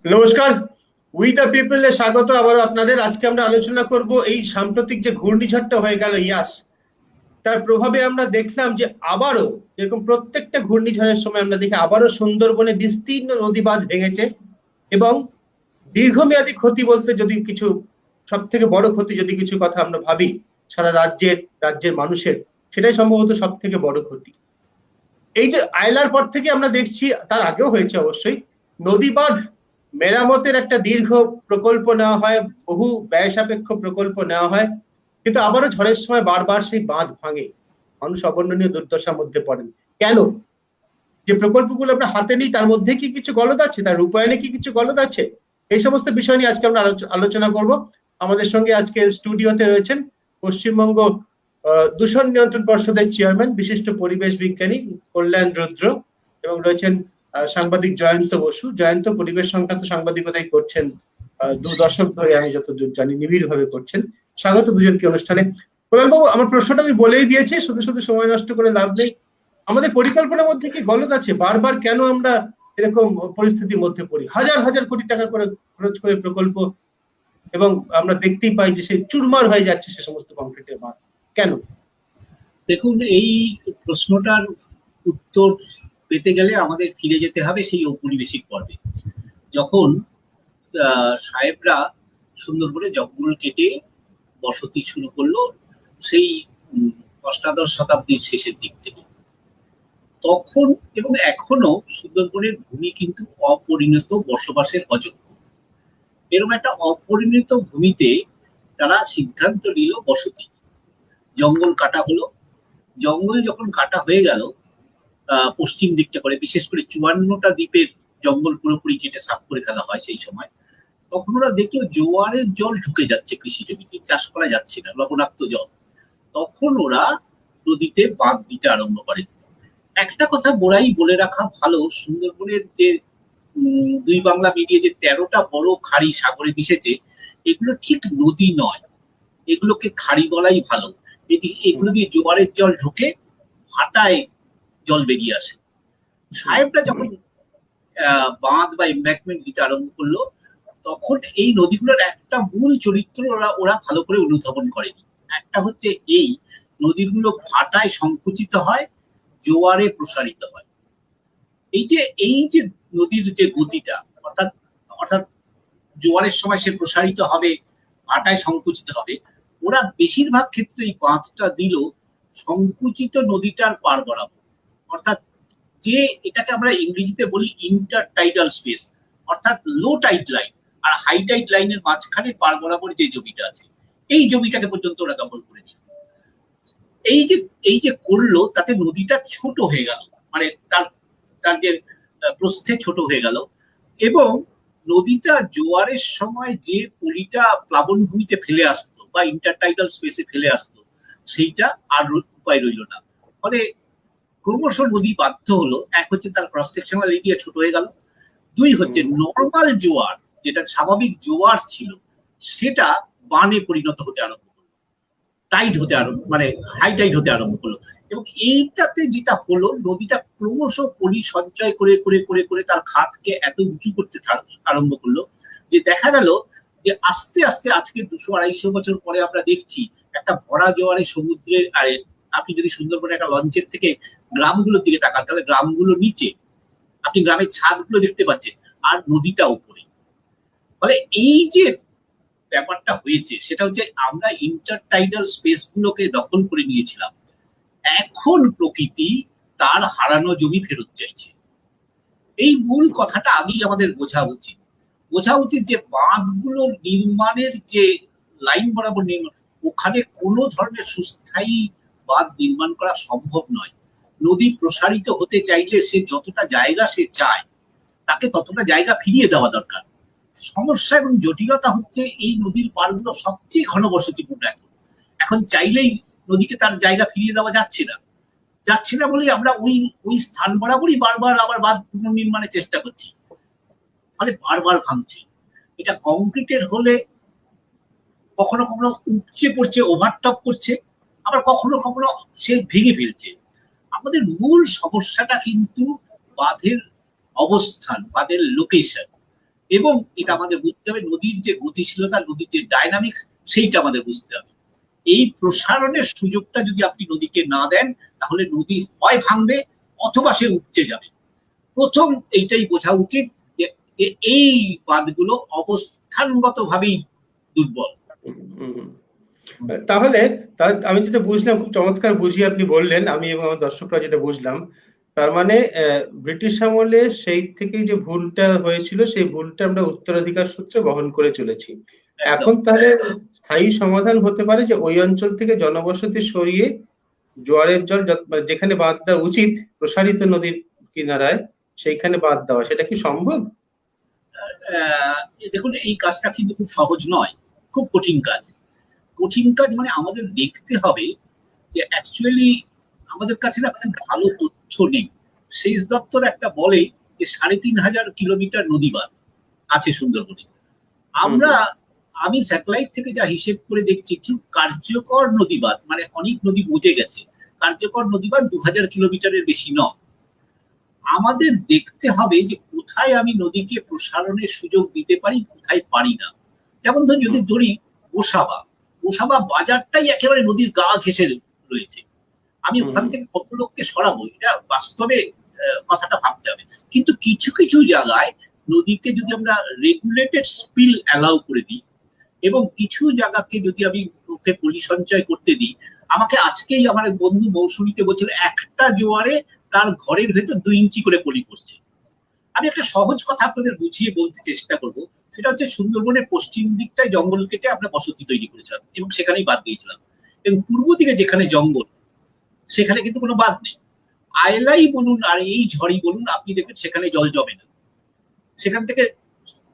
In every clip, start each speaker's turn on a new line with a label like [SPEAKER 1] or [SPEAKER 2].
[SPEAKER 1] নমস্কার, we the people এ স্বাগত আবারও আপনাদের। আজকে আমরা আলোচনা করব এই সাম্প্রতিক যে ঘূর্ণিঝড়টা হয়ে গেল ইয়াস, তার প্রভাবে আমরা দেখলাম যে আবারও যেরকম প্রত্যেকটা ঘূর্ণিঝড়ের সময় আমরা দেখি আবারও সুন্দরবনে বিস্তীর্ণ নদী বাঁধ ভেঙেছে এবং দীর্ঘমেয়াদী ক্ষতি বলতে যদি কিছু সব থেকে বড় ক্ষতি যদি কিছু কথা আমরা ভাবি সারা রাজ্যের মানুষের, সেটাই সম্ভবত সব থেকে বড় ক্ষতি। এই যে আয়লার পর থেকে আমরা দেখছি, তার আগেও হয়েছে অবশ্যই, নদী বাঁধ মেরামতের একটা দীর্ঘ প্রকল্প নেওয়া হয়, বহু ব্যয় সাপেক্ষ প্রকল্প নেওয়া হয়, কিন্তু আবারও ঝড়ের সময় বারবার সেই বাঁধ ভাঙে, মানুষ অবর্ণনীয় দুর্দশার মধ্যে পড়েন। কেন? যে প্রকল্পগুলো আমরা হাতে নিই তার মধ্যে কি কিছু গলদ আছে, তার রূপায়ণে কি কিছু গলদ আছে? এই সমস্ত বিষয় নিয়ে আজকে আমরা আলোচনা করব। আমাদের সঙ্গে আজকে স্টুডিওতে রয়েছেন পশ্চিমবঙ্গ দূষণ নিয়ন্ত্রণ পর্ষদের চেয়ারম্যান বিশিষ্ট পরিবেশ বিজ্ঞানী কল্যাণ রুদ্র, এবং রয়েছেন সাংবাদিক জয়ন্ত বসু। জয়ন্ত পরিবেশ সংক্রান্ত সাংবাদিকতাই করছেন 2 দশক ধরে, আমি যতদূর জানি নিবিড় ভাবে করছেন। স্বাগত দুজনকে অনুষ্ঠানে। কল্যাণবাবু, আমার প্রশ্নটা আমি বলেই দিয়েছি, শুধু শুধু সময় নষ্ট করে লাভ নেই। আমাদের পরিকল্পনার মধ্যে কি গলদ আছে? বারবার কেন আমরা এরকম পরিস্থিতির মধ্যে পড়ি? হাজার হাজার কোটি টাকা করে খরচ করে প্রকল্প, এবং আমরা দেখতেই পাই যে সে চুরমার হয়ে যাচ্ছে সে সমস্ত কংক্রিটের বাঁধ। কেন?
[SPEAKER 2] দেখুন, এই প্রশ্নটার উত্তর পেতে গেলে আমাদের ফিরে যেতে হবে সেই ঔপনিবেশিক পর্বে, যখন সাহেবরা সুন্দরবনে জঙ্গল কেটে বসতি শুরু করলো, সেই অষ্টাদশ শতাব্দীর শেষের দিক থেকে। তখন এবং এখনো সুন্দরবনের ভূমি কিন্তু অপরিণত বসবাসের অযোগ্য। এরকম একটা অপরিণত ভূমিতে তারা সিদ্ধান্ত নিল বসতি। জঙ্গল কাটা হলো। জঙ্গল যখন কাটা হয়ে গেল পশ্চিম দিকটা করে, বিশেষ করে 54টা দ্বীপের জঙ্গল পুরোপুরি কেটে সাফ করে ফেলা হয় সেই সময়, তখন ওরা দেখলো জোয়ারের জল ঢুকে যাচ্ছে কৃষি জমিতে, চাষ করা যাচ্ছে না, লবণাক্ত জল। তখন ওরা নদীতে বাঁধ দিতে আরম্ভ করে। একটা কথা গোড়াই বলে রাখা ভালো, সুন্দরবনের যে দুই বাংলা মিলিয়ে যে 13টা বড় খাড়ি সাগরে মিশেছে, এগুলো ঠিক নদী নয়, এগুলোকে খাড়ি বলাই ভালো। এগুলো দিয়ে জোয়ারের জল ঢুকে ভাটায় জল বেরিয়ে আসে। সাহেবরা যখন বাঁধ বা এমব্যাঙ্কমেন্ট দিতে আরম্ভ করলো, তখন এই নদীগুলোর একটা মূল চরিত্র ওরা ভালো করে অনুধাবন করেনি। একটা হচ্ছে এই নদীগুলো ভাটায় সংকুচিত হয়, জোয়ারে প্রসারিত হয়। এই যে নদীর যে গতিটা, অর্থাৎ অর্থাৎ জোয়ারের সময় সে প্রসারিত হবে, ভাটায় সংকুচিত হবে। ওরা বেশিরভাগ ক্ষেত্রে এই বাঁধটা দিল সংকুচিত নদীটার পার বরাবর, অর্থাৎ যে এটাকে আমরা ইংরেজিতে বলি ইন্টারটাইডাল স্পেস, অর্থাৎ লো টাইড লাইন আর হাই টাইড লাইনের মাঝখানে পার বরাবর যে জমিটা আছে, এই জমিটাকে পর্যন্ত ওরা দখল করে নিল। এই যে করলো, তাতে নদীটা ছোট হয়ে গেল, মানে তার যে প্রস্থে ছোট হয়ে গেল, এবং নদীটা জোয়ারের সময় যে পলিটা প্লাবন ভূমিতে ফেলে আসতো বা ইন্টারটাইডাল স্পেসে ফেলে আসতো, সেইটা আর উপায় রইল না। ফলে ক্রমশ নদী বাধ্য হলো, এক হচ্ছে তার ক্রস সেকশনাল এরিয়া ছোট হয়ে গেল, দুই হচ্ছে নর্মাল জোয়ার, যেটা স্বাভাবিক জোয়ার ছিল, সেটা বানে পরিণত হতে আরম্ভ করলো, টাইট হতে আরম্ভ মানে হাই টাইট হতে আরম্ভ করলো। এবং এইটাতে যেটা হলো, নদীটা ক্রমশ পলি সঞ্চয় করে করে করে করে তার খাতকে এত উঁচু করতে আরম্ভ করলো যে দেখা গেল যে আস্তে আস্তে আজকে 200-250 বছর পরে আমরা দেখছি একটা ভরা জোয়ারে সমুদ্রে। আর আপনি যদি সুন্দরবনে একটা লঞ্চের থেকে গ্রামগুলোর দিকে তাকান, তাহলে গ্রামগুলো নিচে, আপনি গ্রামের ছাদগুলো দেখতে পাচ্ছেন, আর নদীটা উপরে। ফলে এই যে ব্যাপারটা হয়েছে, সেটা হচ্ছে আমরা ইন্টারটাইডাল স্পেস গুলোকে দখল করে নিয়েছিলাম। এখন প্রকৃতি তার হারানো জমি ফেরত চাইছে। এই মূল কথাটা আগেই আমাদের বোঝা উচিত যে বাঁধগুলো নির্মাণের যে লাইন বরাবর নির্মাণ, ওখানে কোনো ধরনের সুস্থায়ী বাঁধ নির্মাণ করা সম্ভব নয়। নদী প্রসারিত হতে চাইলে সে যতটা জায়গা সে চায়, তাকে ততটা জায়গা ফিরিয়ে দেওয়া দরকার। সমস্যা এবং জটিলতা হচ্ছে এই নদীর পাড়গুলো সবচেয়ে ঘনবসতিপূর্ণ। এখন চাইলেই নদীকে তার জায়গা ফিরিয়ে দেওয়া যাচ্ছে না বলেই আমরা ওই স্থান বরাবরই বারবার আবার বাঁধ পুনর্নির্মাণের চেষ্টা করছি, ফলে বারবার ভাঙছে। এটা কংক্রিটের হলে কখনো কখনো উপচে পড়ছে, ওভারটপ করছে, আবার কখনো কখনো সে ভেঙে ফেলছে। আমাদের মূল সমস্যাটা কিন্তু বাঁধের অবস্থান, বাঁধের লোকেশন। এবং এটা আমাদের বুঝতে হবে নদীর যে গতিশীলতা, নদীর যে ডাইনামিক্স, সেইটা আমাদের বুঝতে হবে। এই প্রসারণের সুযোগটা যদি আপনি নদীকে না দেন, তাহলে নদী হয় ভাঙবে অথবা সে উপচে যাবে। প্রথম এইটাই বোঝা উচিত যে এই বাঁধগুলো অবস্থানগত ভাবেই দুর্বল।
[SPEAKER 1] তাহলে আমি যেটা বুঝলাম, খুব চমৎকার বুঝিয়ে আপনি বললেন, আমি এবং আমার দর্শকরা যেটা বুঝলাম, তার মানে ব্রিটিশ আমলে সেই থেকেই যে ভুলটা হয়েছিল, সেই ভুলটা আমরা উত্তরাধিকার সূত্রে বহন করে চলেছি। এখন তাহলে স্থায়ী সমাধান হতে পারে যে ওই অঞ্চল থেকে জনবসতি সরিয়ে জোয়ারের জল যেখানে বাঁধ দেওয়া উচিত প্রসারিত নদীর কিনারায়, সেইখানে বাঁধ দেওয়া, সেটা কি সম্ভব?
[SPEAKER 2] দেখুন, এই কাজটা কিন্তু খুব সহজ নয়, খুব কঠিন কাজ। কঠিন কাজ মানে আমাদের দেখতে হবে যে অ্যাকচুয়ালি আমাদের কাছে না খুব ভালো তথ্য নেই। সেচ দপ্তর একটা বলে যে ৩,৫০০ কিলোমিটার নদী বাঁধ আছে সুন্দরবনে। আমি স্যাটেলাইট থেকে যা হিসেব করে দেখছি, ঠিক কার্যকর নদী বাঁধ মানে অনেক নদী বুঝে গেছে, কার্যকর নদী বাঁধ ২,০০০ কিলোমিটারের বেশি নয়। আমাদের দেখতে হবে যে কোথায় আমি নদীকে প্রসারণের সুযোগ দিতে পারি, কোথায় পারি না। যেমন যদি ধরি গোসাবা বাজারটাই একেবারে নদীর গা ঘেঁষে রয়েছে, আমি ওখান থেকে কত লোককে সরাবো, এটা বাস্তবে কথাটা ভাবতে হবে। কিন্তু কিছু কিছু জায়গায় নদীকে যদি আমরা রেগুলেটেড স্পিল অ্যালাউ করে দিই এবং কিছু জায়গাকে যদি আমি ওকে পলি সঞ্চয় করতে দিই, আমাকে আজকেই আমার বন্ধু মৌসুমীতে বলছিল একটা জোয়ারে তার ঘরের ভেতর 2 ইঞ্চি করে পলি পড়ছে। আমি একটা সহজ কথা আপনাদের বুঝিয়ে বলতে চেষ্টা করব, সেটা হচ্ছে সুন্দরবনের পশ্চিম দিকটায় জঙ্গল কেটে আমরা বসতি তৈরি করেছিলাম এবং সেখানেই বাদ দিয়েছিলাম, এবং পূর্ব দিকে যেখানে জঙ্গল সেখানে কিন্তু কোনো বাদ নেই। আয়লাই বলুন আর এই ঝড়ই বলুন, আপনি দেখবেন সেখানে জল জমে না সেখান থেকে,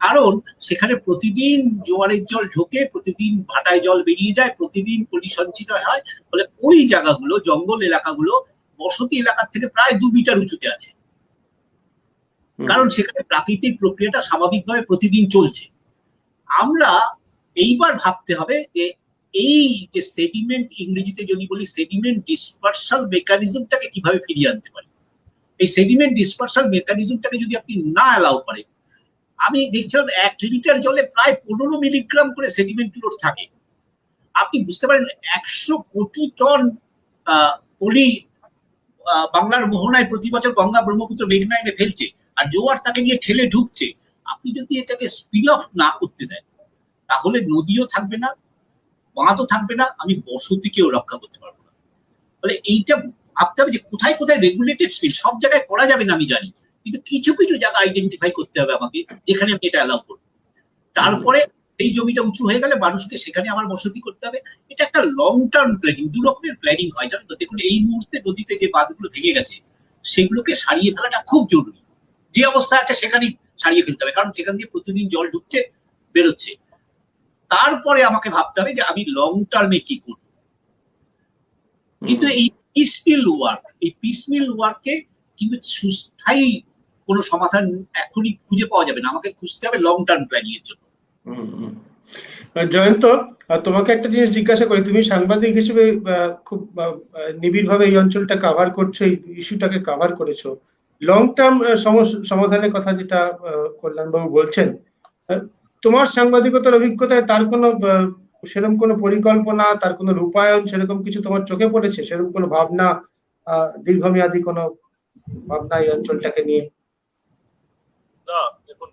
[SPEAKER 2] কারণ সেখানে প্রতিদিন জোয়ারের জল ঢোকে, প্রতিদিন ভাটায় জল বেরিয়ে যায়, প্রতিদিন পলি সঞ্চিত হয়। ফলে ওই জায়গাগুলো, জঙ্গল এলাকাগুলো বসতি এলাকার থেকে প্রায় 2 মিটার উঁচুতে আছে, কারণ সেখানে প্রাকৃতিক প্রক্রিয়াটা স্বাভাবিকভাবে প্রতিদিন চলছে। আমরা এইবার ভাবতে হবে যে এই যে সেডিমেন্ট, ইংরেজিতে যদি বলি সেডিমেন্ট ডিসপারশাল মেকানিজমটাকে কিভাবে ফিরিয়ে আনতে পারি। এই সেডিমেন্ট ডিসপারশাল মেকানিজমটাকে যদি আপনি না অ্যালাউ করেন, আমি দেখছিলাম 1 লিটার জলে প্রায় 15 মিলিগ্রাম করে সেডিমেন্ট লোড থাকে। আপনি বুঝতে পারেন 100 কোটি টন পলি বাংলার মোহনায় প্রতি বছর গঙ্গা ব্রহ্মপুত্র মেঘনায় ফেলছে, আর জোয়ার তাকে নিয়ে ঠেলে ঢুকছে। আপনি যদি এটাকে স্পিল অফ না করতে দেন, তাহলে নদীও থাকবে না, বাঁধও থাকবে না, আমি বসতিকেও রক্ষা করতে পারবো না। ফলে এইটা ভাবতে হবে যে কোথায় কোথায় রেগুলেটেড স্পিল, সব জায়গায় করা যাবে না আমি জানি, কিন্তু কিছু কিছু জায়গা আইডেন্টিফাই করতে হবে আমাকে যেখানে আমি এটা অ্যালাউ করবো। তারপরে এই জমিটা উঁচু হয়ে গেলে মানুষকে সেখানে আমার বসতি করতে হবে। এটা একটা লং টার্ম প্ল্যানিং, 2 রকমের প্ল্যানিং হয় জানেন তো। দেখুন, এই মুহূর্তে নদীতে যে বাঁধগুলো ভেঙে গেছে সেগুলোকে সারিয়ে ফেলাটা খুব জরুরি। যে অবস্থা আছে সেখানেই সারিয়ে ফেলতে হবে, কারণ সেখান দিয়ে প্রতিদিন জল ঢুকছে বেরোচ্ছে। তারপরে আমাকে ভাবতে হবে যে আমি লং টার্মে কি করব। কিন্তু এই পিসমিল ওয়ার্কে কিন্তু সুস্থায়ী কোনো সমাধান এখনই খুঁজে পাওয়া যাবে না, আমাকে খুঁজতে হবে লং টার্ম প্ল্যানিং এর জন্য।
[SPEAKER 1] জয়ন্ত, তোমাকে একটা জিনিস জিজ্ঞাসা করি, তুমি সাংবাদিক হিসেবে খুব নিবিড়ভাবে এই অঞ্চলটা কভার করছো, এই ইস্যুটাকে কভার করেছো। লং টার্ম সমাধানের কথা যেটা কল্যাণবাবু বলছেন, তোমার সাংবাদিকতার অভিজ্ঞতায় তার কোনো সেরকম কোনো পরিকল্পনা, তার কোনো রূপায়ণ সেরকম কিছু তোমার চোখে পড়েছে? সেরকম কোনো ভাবনা, দীর্ঘমেয়াদী কোনো ভাবনা এই অঞ্চলটাকে নিয়ে?
[SPEAKER 3] না, দেখুন,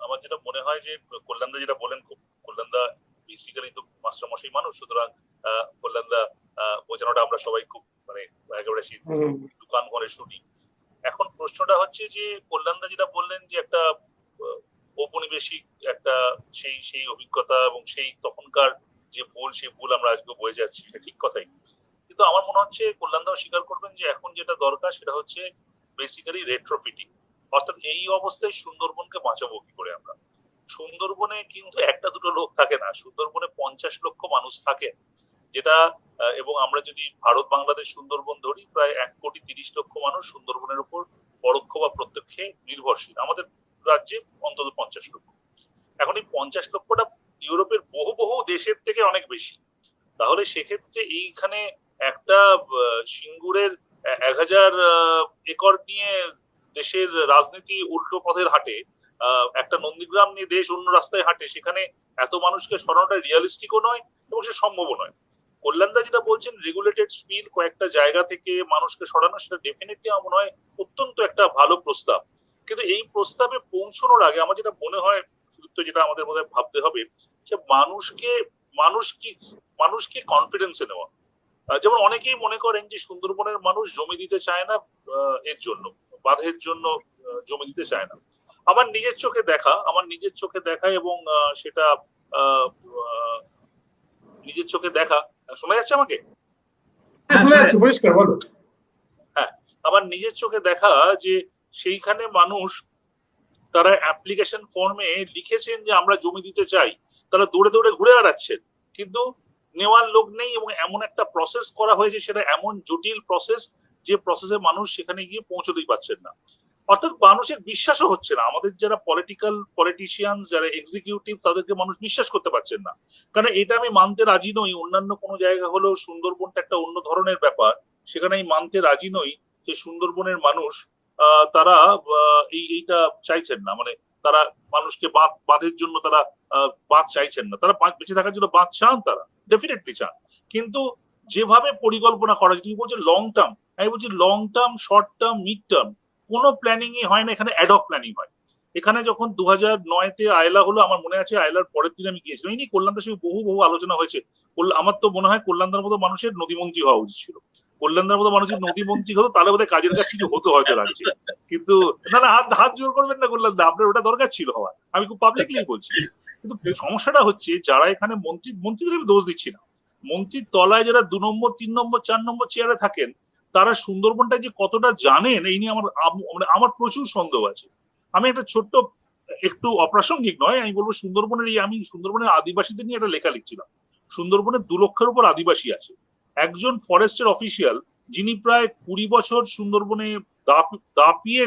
[SPEAKER 3] আমার যেটা মনে হয় যে কল্যাণদা যেটা বলেন, খুব কল্যাণদা বেসিক্যালি তো মাস্টারমশাই মানুষ, সুতরাং কল্যাণদা বোঝানোটা আমরা সবাই খুব মানে একেবারে দোকান ঘরে শুনি। এখন প্রশ্নটা হচ্ছে যে কল্যাণদা যেটা বললেন যে একটা ঔপনিবেশিক একটা সেই অভিজ্ঞতা এবং সেই তখনকার যে ভুল, সেই ভুল আমরা আজকে বয়ে যাচ্ছি, সেটা ঠিক কথাই। কিন্তু আমার মনে হচ্ছে কল্যাণদাও স্বীকার করবেন যে এখন যেটা দরকার সেটা হচ্ছে বেসিক্যালি রেট্রোফিটিং। অর্থাৎ এই অবস্থায় সুন্দরবনকে বাঁচাবো কি করে আমরা। সুন্দরবনে কিন্তু একটা দুটো লোক থাকে না, সুন্দরবনে 50 লক্ষ মানুষ থাকে, যেটা এবং আমরা যদি ভারত বাংলাদেশ সুন্দরবন ধরি, প্রায় 1,30,00,000 মানুষ সুন্দরবনের উপর পরোক্ষ বা প্রত্যক্ষে নির্ভরশীল। আমাদের রাজ্যে অন্তত 50 লক্ষ। এখন এই 50 লক্ষটা ইউরোপের বহু বহু দেশের থেকে অনেক বেশি। তাহলে সেক্ষেত্রে এইখানে একটা সিঙ্গুরের 1000 একর নিয়ে দেশের রাজনীতি উল্টো পথের হাঁটে, একটা নন্দীগ্রাম নিয়ে দেশ অন্য রাস্তায় হাঁটে, সেখানে এত মানুষকে সরানোটা রিয়ালিস্টিকও নয় এবং সে সম্ভবও নয়। কল্যাণদা যেটা বলছেন রেগুলেটেড স্পিড কয়েকটা জায়গা থেকে মানুষকে সরানো, সেটা ডেফিনেটলি আমার মনে হয় অত্যন্ত একটা ভালো প্রস্তাব। কিন্তু এই প্রস্তাবে পৌঁছানোর আগে আমার যেটা মনে হয় সুদীপ্ত, যেটা আমাদের মধ্যে ভাবতে হবে যে মানুষকে কনফিডেন্সে নেওয়া। যেমন অনেকেই মনে করেন যে সুন্দরবনের মানুষ জমি দিতে চায় না, এর জন্য বাঁধের জন্য জমি দিতে চায় না। আমার নিজের চোখে দেখা এবং সেটা নিজের চোখে দেখা। শোনা যাচ্ছে আমাকে?
[SPEAKER 1] শোনা যাচ্ছে, পরিষ্কার বলো।
[SPEAKER 3] হ্যাঁ, আমার নিজের চোখে দেখা যে সেইখানে মানুষ তারা অ্যাপ্লিকেশন ফর্মে লিখেছেন যে আমরা জমি দিতে চাই, তারা দৌড়ে দৌড়ে ঘুরে বেড়াচ্ছেন, কিন্তু নেওয়ার লোক নেই এবং এমন একটা প্রসেস করা হয়েছে, সেটা এমন জটিল প্রসেস যে প্রসেসে মানুষ সেখানে গিয়ে পৌঁছতেই পারছেন না। অর্থাৎ মানুষের বিশ্বাসও হচ্ছে না। আমাদের যারা পলিটিশিয়ান, যারা এক্সিকিউটিভ, তাদেরকে মানুষ বিশ্বাস করতে পারছেন না। কারণ এটা আমি মানতে রাজি নই, অন্যান্য কোনো জায়গা হলেও সুন্দরবনটা একটা অন্য ধরনের ব্যাপার, সেখানে আমি মানতে রাজি নই যে সুন্দরবনের মানুষ তারা এইটা চাইছেন না। মানে তারা মানুষকে বাঁধের জন্য তারা বাঁধ চাইছেন না, তারা বেঁচে থাকার জন্য বাঁধ চান, তারা ডেফিনেটলি চান। কিন্তু যেভাবে পরিকল্পনা করা যায়, তুমি বলছো লং টার্ম, আমি বলছি long term, short term, mid term, কোনো প্ল্যানিংই হয় না, এখানে অ্যাডহক প্ল্যানিং হয়। এখানে যখন 2009-তে আয়লা হলো, আমার মনে আছে আয়লার পরের দিন আমি গিয়েছিলাম, এই নিয়ে কল্যাণদার সঙ্গে বহু আলোচনা হয়েছে। আমার তো মনে হয় কল্যাণদার মতো মানুষের নদীমন্ত্রী হওয়া উচিত ছিল। কল্যাণদার মতো মানুষের নদীমন্ত্রী হতো, তাহলে বোধহয় কাজের কাজ কিছু হতো হয়তো রাজ্যে। কিন্তু না, হাত জোর করবেন না কল্যাণদা, আপনার ওটা দরকার ছিল হওয়ার, আমি খুব পাবলিকলি বলছি। কিন্তু সমস্যাটা হচ্ছে যারা এখানে মন্ত্রীদের আমি দোষ দিচ্ছি না, মন্ত্রীর তলায় যারা 2 নম্বর 3 নম্বর 4 নম্বর চেয়ারে থাকেন, তারা সুন্দরবনটা যে কতটা জানেন এই নিয়ে আমার প্রচুর সন্দেহ আছে। আমি একটা ছোট্ট, একটু অপ্রাসঙ্গিক নয়, আমি বলবো আমি সুন্দরবনের আদিবাসীদের নিয়ে একটা লেখা লিখছিলাম। সুন্দরবনের 2 লক্ষের উপর আদিবাসী আছে। একজন ফরেস্টের অফিসিয়াল, যিনি প্রায় 20 বছর সুন্দরবনে দাপিয়ে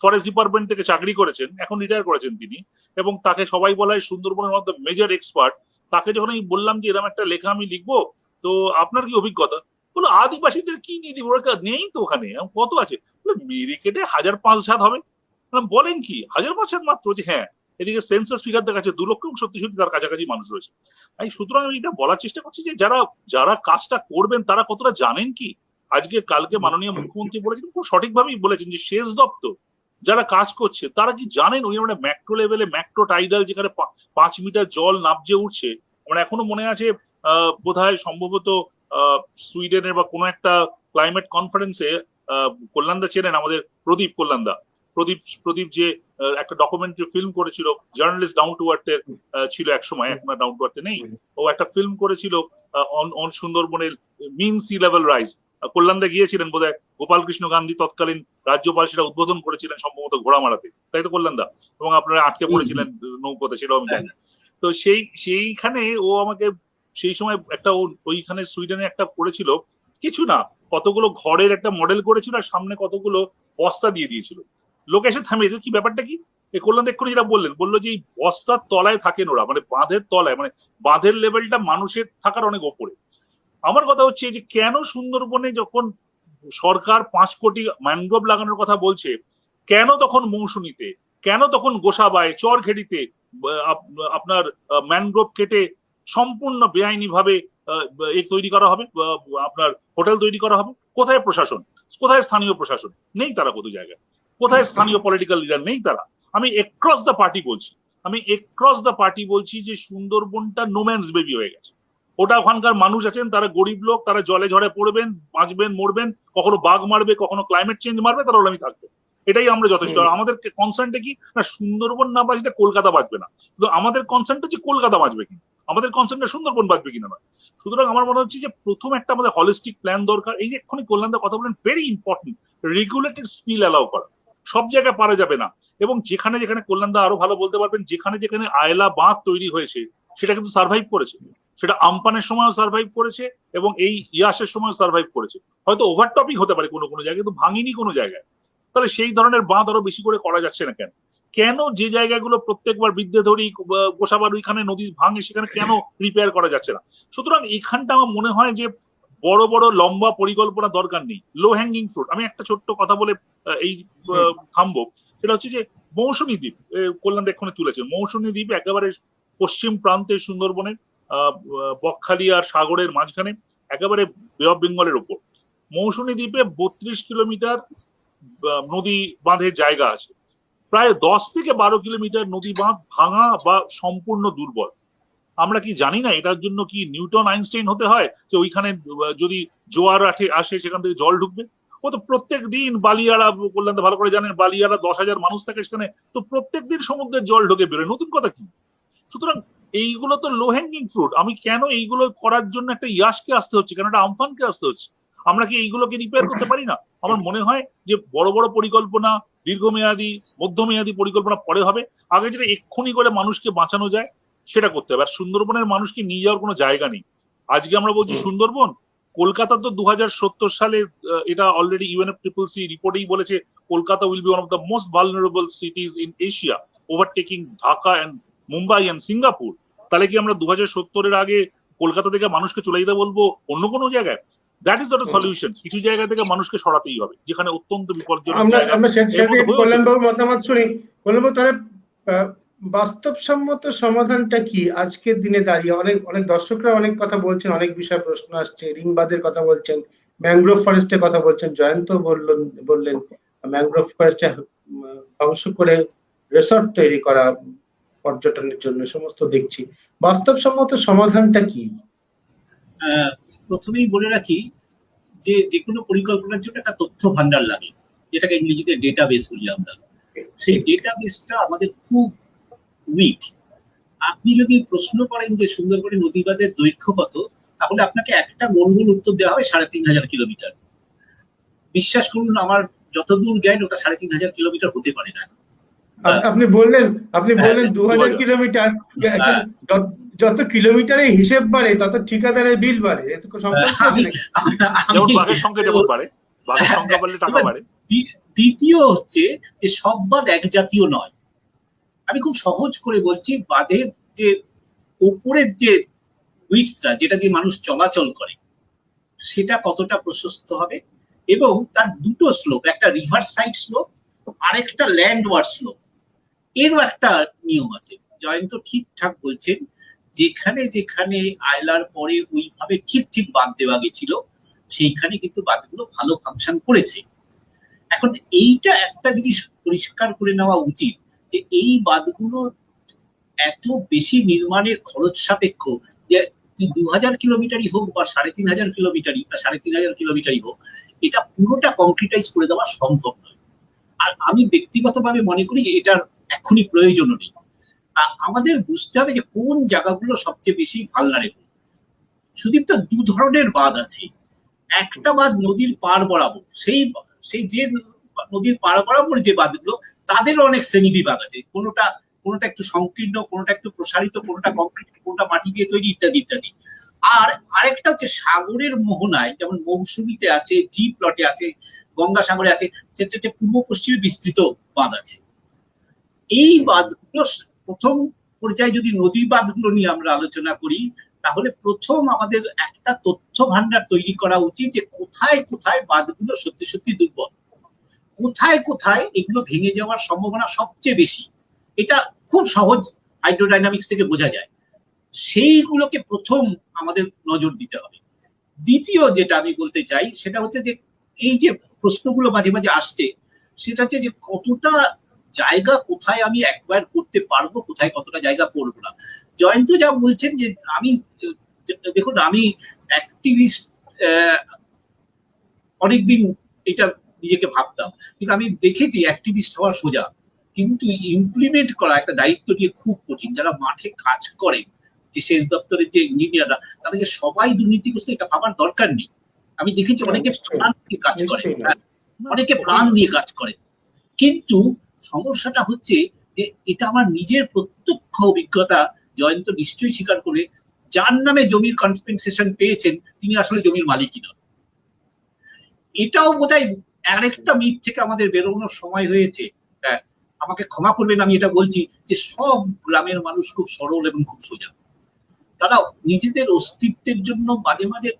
[SPEAKER 3] ফরেস্ট ডিপার্টমেন্ট থেকে চাকরি করেছেন, এখন রিটায়ার করেছেন তিনি, এবং তাকে সবাই বলা হয় সুন্দরবনের মধ্যে মেজর এক্সপার্ট। তাকে যখন আমি বললাম যে এরকম একটা লেখা আমি লিখবো, তো আপনার কি অভিজ্ঞতা? বলো আদিবাসীদের কি নিয়ে লিখবো, নেই তো ওখানে, কত আছে? মেরে কেটে 1000-5000 হবে। বলেন কি 1000-5000 মাত্র? যে হ্যাঁ, এদিকে সেন্সাস ফিগার দেখাচ্ছে 2 লক্ষ, সত্যি তার কাছাকাছি মানুষ রয়েছে। সুতরাং আমি এটা বলার চেষ্টা করছি যে যারা কাজটা করবেন তারা কতটা জানেন কি। কালকে মাননীয় মুখ্যমন্ত্রী বলেছেন, খুব সঠিকভাবেই বলেছেন, যে সেচ দপ্তর যারা কাজ করছে তারা কি জানেন ওই মানে ম্যাক্রো লেভেলে, ম্যাক্রো টাইডাল যেখানে 5 মিটার জল নাবজে উঠছে। আমার এখনো মনে আছে, বোধহয় সম্ভবত সুইডেনের বা কোনো একটা ক্লাইমেট কনফারেন্সে কল্যাণদা চেনেন, আমাদের প্রদীপ যে একটা ডকুমেন্টারি ফিল্ম করেছিল, জার্নালিস্ট ডাউন টু আর্থের ছিল এক সময়, এখন ডাউন টু আর্থে নেই, ও একটা ফিল্ম করেছিল অন সুন্দরবনের মিন সি লেভেল রাইজ। কল্যাণদা গিয়েছিলেন বোধহয়, গোপাল কৃষ্ণ গান্ধী তৎকালীন রাজ্যপাল সেটা উদ্বোধন করেছিলেন সম্ভবত ঘোড়ামারাতে, তাই তো কল্যাণদা? এবং আপনারা আটকে পড়েছিলেন নৌপথে, সেটাও আমি জানি। তো সেইখানে ও আমাকে সেই সময় একটা ওইখানে সুইডেনে একটা করেছিল, কিছু না কতগুলো ঘরের একটা মডেল করেছিল, আর সামনে কতগুলো বস্তা দিয়ে দিয়েছিল। লোক এসে থামিয়েছিল, কি ব্যাপারটা কি? এই কল্যাণ এক্ষুনি যেটা বললো যে এই বস্তার তলায় থাকেন ওরা, মানে বাঁধের তলায়, মানে বাঁধের লেভেলটা মানুষের থাকার অনেক ওপরে। আমার কথা হচ্ছে যে কেন সুন্দরবনে যখন সরকার 5 কোটি ম্যানগ্রোভ লাগানোর কথা বলছে, কেন তখন মৌসুমীতে, কেন তখন গোসাবায়, চরঘেড়িতে আপনার ম্যানগ্রোভ কেটে সম্পূর্ণ বেআইনি ভাবে তৈরি করা হবে, আপনার হোটেল তৈরি করা হবে? কোথায় প্রশাসন, কোথায় স্থানীয় প্রশাসন? নেই তারা কোথাও জায়গায়। কোথায় স্থানীয় পলিটিক্যাল লিডার? নেই তারা। আমি এক্রস দ্য পার্টি বলছি যে সুন্দরবনটা নোম্যান্স বেবি হয়ে গেছে। ওটা ওখানকার মানুষ আছেন, তারা গরিব লোক, তারা জলে ঝড়ে পড়বেন, বাঁচবেন, মরবেন, কখনো বাঘ মারবে, কখনো ক্লাইমেট চেঞ্জ মারবে, তারা ওলামি থাকবে। এটাই আমরা যথেষ্ট। আমাদের কনসার্নটা কি না, সুন্দরবন না বাঁচলে কলকাতা বাঁচবে না। কিন্তু আমাদের কনসার্নটা হচ্ছে কলকাতা বাঁচবে কিনা, আমাদের কনসার্নটা সুন্দরবন বাঁচবে কিনা না। সুতরাং আমার মনে হচ্ছে যে প্রথম একটা আমাদের হলিস্টিক প্ল্যান দরকার। এই যে এক্ষুনি কল্যাণদা কথা বলেন, very important, regulated spill allow করা। সব জায়গায় পারা যাবে না, এবং যেখানে যেখানে কল্যাণদা আরো ভালো বলতে পারবেন, যেখানে যেখানে আয়লা বাঁধ তৈরি হয়েছে সেটা কিন্তু সার্ভাইভ করেছে। সেটা আমপানের সময়ও সার্ভাইভ করেছে এবং এই ইয়াসের সময় সার্ভাইভ করেছে। হয়তো ওভারটপিং হতে পারে কোনো কোনো জায়গায়, কিন্তু ভাঙিনি কোনো জায়গায়। তাহলে সেই ধরনের বাঁধ আরো বেশি করে করা যাচ্ছে না কেন? কেন যে জায়গাগুলো প্রত্যেকবার বিদ্যেধরী, গোসাবার ওইখানে নদী ভাঙে, সেখানে কেন রিপেয়ার করা যাচ্ছে না? সুতরাং এখানটা আমার মনে হয় যে বড় বড় লম্বা পরিকল্পনা দরকার নেই, লো হ্যাঙ্গিং ফ্রুট। আমি একটা ছোট্ট কথা বলে এই থামবো, সেটা হচ্ছে যে মৌসুমী দ্বীপ, কল্যাণ এক্ষুনি তুলেছেন, মৌসুমী দ্বীপ একেবারে পশ্চিম প্রান্তে সুন্দরবনের বকখালি আর সাগরের মাঝখানে, একেবারে বে অফ বেঙ্গলের ওপর। মৌসুমী দ্বীপে 32 কিলোমিটার নদী বাঁধের জায়গা আছে। প্রায় 10 থেকে 12 কিলোমিটার নদী বাঁধ ভাঙা বা সম্পূর্ণ দুর্বল। আমরা কি জানি না এটার জন্য কি নিউটন আইনস্টাইন হতে হয় যে ওইখানে যদি জোয়ার আসে সেখান থেকে জল ঢুকবে? ও তো প্রত্যেক দিন বালিয়াড়া, কল্যাণ ভালো করে জানেন, বালিয়াড়া 10,000 মানুষ থাকে সেখানে, তো প্রত্যেক দিন সমুদ্রের জল ঢুকে বেরোয়, নতুন কথা কি? সুতরাং এইগুলো তো লো হ্যাঙ্গিং ফ্রুট। আমি কেন এইগুলো করার জন্য একটা ইয়াসকে আসতে হচ্ছে, কেন একটা আমফানকে আসতে হচ্ছে? আমরা কি এইগুলোকে রিপেয়ার করতে পারি না? আমার মনে হয় যে বড় বড় পরিকল্পনা, দীর্ঘমেয়াদী মধ্যমেয়াদী পরিকল্পনা পরে হবে, আগে যেটা এক্ষুনি করে মানুষকে বাঁচানো যায় সেটা করতে হবে। আর সুন্দরবনের মানুষকে নিয়ে যাওয়ার কোনো জায়গা নেই। আজকে আমরা বলছি সুন্দরবন, কলকাতা তো 2070 সালে এটা অলরেডি UNFCCC রিপোর্টেই বলেছে Kolkata will be one of the most vulnerable cities in Asia, overtaking Dhaka and Mumbai and Singapore. তাহলে কি আমরা 2070-এর আগে কলকাতা থেকে মানুষকে চলে যেতে বলবো অন্য কোনো জায়গায়? That is not a solution. কিছু জায়গা থেকে মানুষকে সরাতেই হবে যেখানে অত্যন্ত বিপজ্জনক।
[SPEAKER 1] আমরা কল্যাণবাবুর মতামত শুনি। কল্যাণবাবু, তাহলে বাস্তবসম্মত সমাধানটা কি আজকের দিনে দাঁড়িয়ে? অনেক দর্শকরা অনেক কথা বলছেন, অনেক বিষয়ে প্রশ্ন আসছে, রিংবাদের কথা বলছেন, ম্যানগ্রোভ ফরেস্টের কথা বলছেন, জয়ন্ত বললেন ম্যানগ্রোভ ফরেস্টে ধ্বংস করে রিসর্ট তৈরি করা পর্যটনের জন্য, সমস্ত দেখছি। বাস্তবসম্মত সমাধানটা কি?
[SPEAKER 2] প্রথমেই বলে রাখি যে কোনো পরিকল্পনার জন্য একটা তথ্য ভান্ডার লাগে, যেটাকে ইংরেজিতে ডেটাবেস বলি আমরা। সেই ডেটাবেসটা আমাদের খুব উইক। আপনি যদি প্রশ্ন করেন যে সুন্দরবনের নদীবাঁধের দৈর্ঘ্য কত, তাহলে আপনাকে একটা মঙ্গল উত্তর দেওয়া হবে 3,500 কিলোমিটার। বিশ্বাস করুন, আমার যতদূর জ্ঞান ওটা 3,500 কিলোমিটার হতে পারে না।
[SPEAKER 1] আপনি বললেন 2000 কিলোমিটার। যত কিলোমিটারের হিসেব বাড়ে তত ঠিকাদারের বিল বাড়ে।
[SPEAKER 2] দ্বিতীয় হচ্ছে যে সব বাঁধ এক জাতীয় নয়। আমি খুব সহজ করে বলছি, বাঁধের যে উপরের যে উইডথটা, যেটা দিয়ে মানুষ চলাচল করে, সেটা কতটা প্রশস্ত হবে, এবং তার দুটো স্লোপ, একটা রিভার সাইড স্লোপ আর একটা ল্যান্ডওয়ার্ড স্লোপ, এরও একটা নিয়ম আছে। জয়ন্ত ঠিকঠাক বলছেন, যেখানে যেখানে আয়লার পরে ওইভাবে ঠিক বাঁধ দেওয়া গেছিল সেইখানে কিন্তু বাঁধগুলো ভালো ফাংশন করেছে। এখন এইটা একটা জিনিস পরিষ্কার করে নেওয়া উচিত যে এই বাঁধগুলো এত বেশি নির্মাণের খরচ সাপেক্ষ যে 2000 কিলোমিটারই হোক বা 3,500 কিলোমিটারই বা 3,500 কিলোমিটারই হোক, এটা পুরোটা কংক্রিটাইজ করে দেওয়া সম্ভব নয়। আর আমি ব্যক্তিগতভাবে মনে করি এটার এখনই প্রয়োজন নেই। আমাদের বুঝতে হবে যে কোন জায়গাগুলো সবচেয়ে বেশি ভালনারেবল। সুদীপ্ত, দু ধরনের বাঁধ আছে। একটা বাঁধ নদীর পাড় বরাবর, সেই যে নদীর পাড় বরাবর যে বাঁধগুলো, তাদেরও অনেক শ্রেণী বিভাগ আছে। কোনোটা একটু সংকীর্ণ, কোনোটা একটু প্রসারিত, কোনোটা কংক্রিট, কোনোটা মাটি দিয়ে তৈরি, ইত্যাদি ইত্যাদি। আর আরেকটা হচ্ছে সাগরের মোহনায়, যেমন মৌসুমীতে আছে, জি প্লটে আছে, গঙ্গাসাগরে আছে, পূর্ব পশ্চিমে বিস্তৃত বাঁধ আছে। এই বাঁধগুলো প্রথম পর্যায়ে যদি নদী বাঁধগুলো নিয়ে আমরা আলোচনা করি, তাহলে প্রথম আমাদের একটা তথ্য ভান্ডার তৈরি করা উচিত যে কোথায় কোথায় বাঁধগুলো সত্যি দুর্বল, কোথায় এগুলো ভেঙে যাওয়ার সম্ভাবনা সবচেয়ে বেশি। এটা খুব সহজ হাইড্রোডাইনামিক্স থেকে বোঝা যায়। সেইগুলোকে প্রথম আমাদের নজর দিতে হবে। দ্বিতীয় যেটা আমি বলতে চাই সেটা হচ্ছে যে এই যে প্রশ্নগুলো মাঝে মাঝে আসছে, সেটা হচ্ছে যে কতটা জায়গা কোথায় আমি অ্যাকোয়ার করতে পারবো, কোথায় কতটা জায়গা করবো না। জয়ন্ত যা বলছেন যে দেখুন, আমি অ্যাক্টিভিস্ট অনেকদিন এটা নিজেকে ভাবতাম, কিন্তু আমি দেখেছি অ্যাক্টিভিস্ট হওয়া সোজা, কিন্তু ইমপ্লিমেন্ট করা একটা দায়িত্ব নিয়ে খুব কঠিন। যারা মাঠে কাজ করে, যে সেচ দপ্তরের যে ইঞ্জিনিয়াররা, তারা যে সবাই দুর্নীতিগ্রস্ত এটা ভাবার দরকার নেই। আমি দেখেছি অনেকে প্রাণ দিয়ে কাজ করে, অনেকে প্রাণ দিয়ে কাজ করে, কিন্তু সমস্যাটা হচ্ছে যে এটা আমার নিজের প্রত্যক্ষ অভিজ্ঞতা। জয়ন্ত নিশ্চয়ই স্বীকার করে, যার নামে জমির কম্পেনসেশন পেয়েছেন তিনি আসলে জমির মালিকই নন। এটাও বোধহয় আরেকটা মিথ থেকে আমাদের বেরোনোর সময় হয়েছে। আমাকে ক্ষমা করবেন আমি এটা বলছি যে সব গ্রামের মানুষ খুব সরল এবং খুব সোজা। তারা নিজেদের অস্তিত্বের জন্য মাঝে মাঝে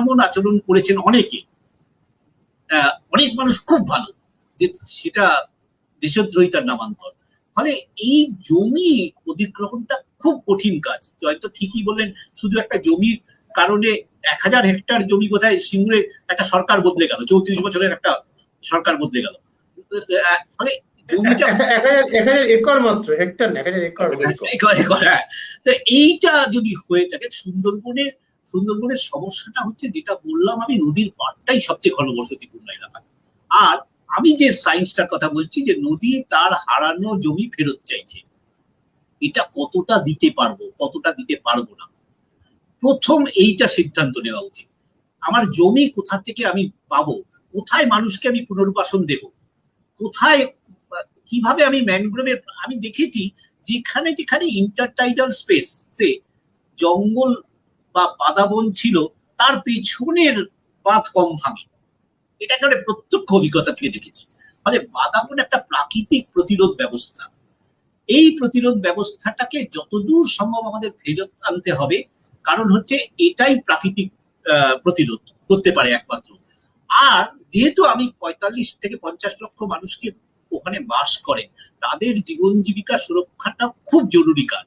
[SPEAKER 2] এমন আচরণ করেছেন অনেকে। অনেক মানুষ খুব ভালো, যে সেটা দেশদ্রোহিতার নামান্তর। ফলে এই জমি অধিগ্রহণটা খুব কঠিন কাজ। জয়ন্ত ঠিকই বললেন, শুধু একটা জমির কারণে 1000 হেক্টর জমি বোধহয় সিঙ্গুরে একটা সরকার বদলে গেল, 34 বছরের একটা সরকার বদলে গেল। ফলে জমিটা
[SPEAKER 1] 1000 একর মাত্র, হেক্টর না, 1000 একর।
[SPEAKER 2] হ্যাঁ, তো এইটা যদি হয়ে থাকে, সুন্দরবনের সমস্যাটা হচ্ছে যেটা বললাম আমি, নদীর পাড়টাই সবচেয়ে ঘনবসতিপূর্ণ এলাকা। আর আমি যে সায়েন্সটার কথা বলছি, যে নদী তার হারানো জমি ফেরত চাইছে, এটা কতটা দিতে পারবো কতটা দিতে পারবো না, প্রথম এইটা সিদ্ধান্ত নেওয়া উচিত। আমার জমি কোথা থেকে আমি পাবো, কোথায় মানুষকে আমি পুনর্বাসন দেব, কোথায় কিভাবে আমি ম্যানগ্রোভের, আমি দেখেছি যেখানে যেখানে ইন্টারটাইডাল স্পেসে জঙ্গল বা বাদাবন ছিল, তার পেছনের বাঁধ কম ভাঙে। এটা একেবারে প্রত্যক্ষ অভিজ্ঞতা থেকে দেখেছি। ফলে বাদাবন একটা প্রাকৃতিক প্রতিরোধ ব্যবস্থা। এই প্রতিরোধ ব্যবস্থাটাকে যতদূর সম্ভব আমাদের ফেরত আনতে হবে, কারণ হচ্ছে এটাই প্রাকৃতিক প্রতিরোধ করতে পারে একমাত্র। আর যেহেতু আমি 45 থেকে 50 লক্ষ মানুষকে ওখানে বাস করে, তাদের জীবন জীবিকা সুরক্ষাটা খুব জরুরি কাজ,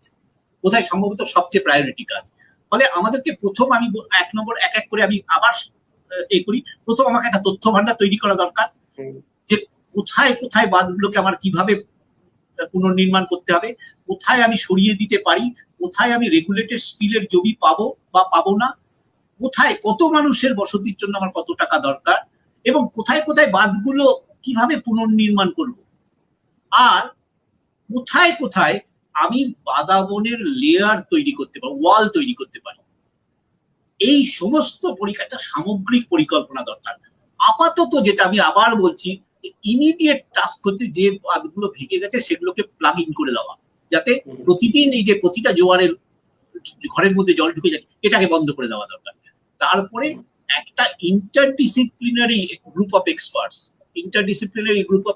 [SPEAKER 2] কোথায় সম্ভবত সবচেয়ে প্রায়োরিটি কাজ। ফলে আমাদেরকে প্রথম আমি এক নম্বর এক এক করে আমি আবার করি, প্রথম আমাকে একটা তথ্য ভান্ডার তৈরি করা দরকার, যে কোথায় কোথায় বাঁধগুলোকে আমার কিভাবে পুনর্নির্মাণ করতে হবে, কোথায় আমি সরিয়ে দিতে পারি, কোথায় আমি রেগুলেটেড স্পিলের জমি পাবো বা পাবো না, কোথায় কত মানুষের বসতির জন্য আমার কত টাকা দরকার, এবং কোথায় কোথায় বাঁধগুলো কিভাবে পুনর্নির্মাণ করব, আর কোথায় কোথায় আমি বাদাবনের লেয়ার তৈরি করতে পারি, ওয়াল তৈরি করতে পারি। এই সমস্ত একটা সামগ্রিক পরিকল্পনা দরকার। আপাতত যেটা আমি আবার বলছি, ইমিডিয়েট টাস্ক হচ্ছে যে বাঁধগুলো ভেঙে গেছে সেগুলোকে প্লাগ ইন করে দেওয়া, যাতে প্রতিদিন এই যে প্রতিটা জোয়ারের ঘরের মধ্যে জল ঢুকে যায়, এটাকে বন্ধ করে দেওয়া দরকার। তারপরে একটা ইন্টারডিসিপ্লিনারি গ্রুপ অফ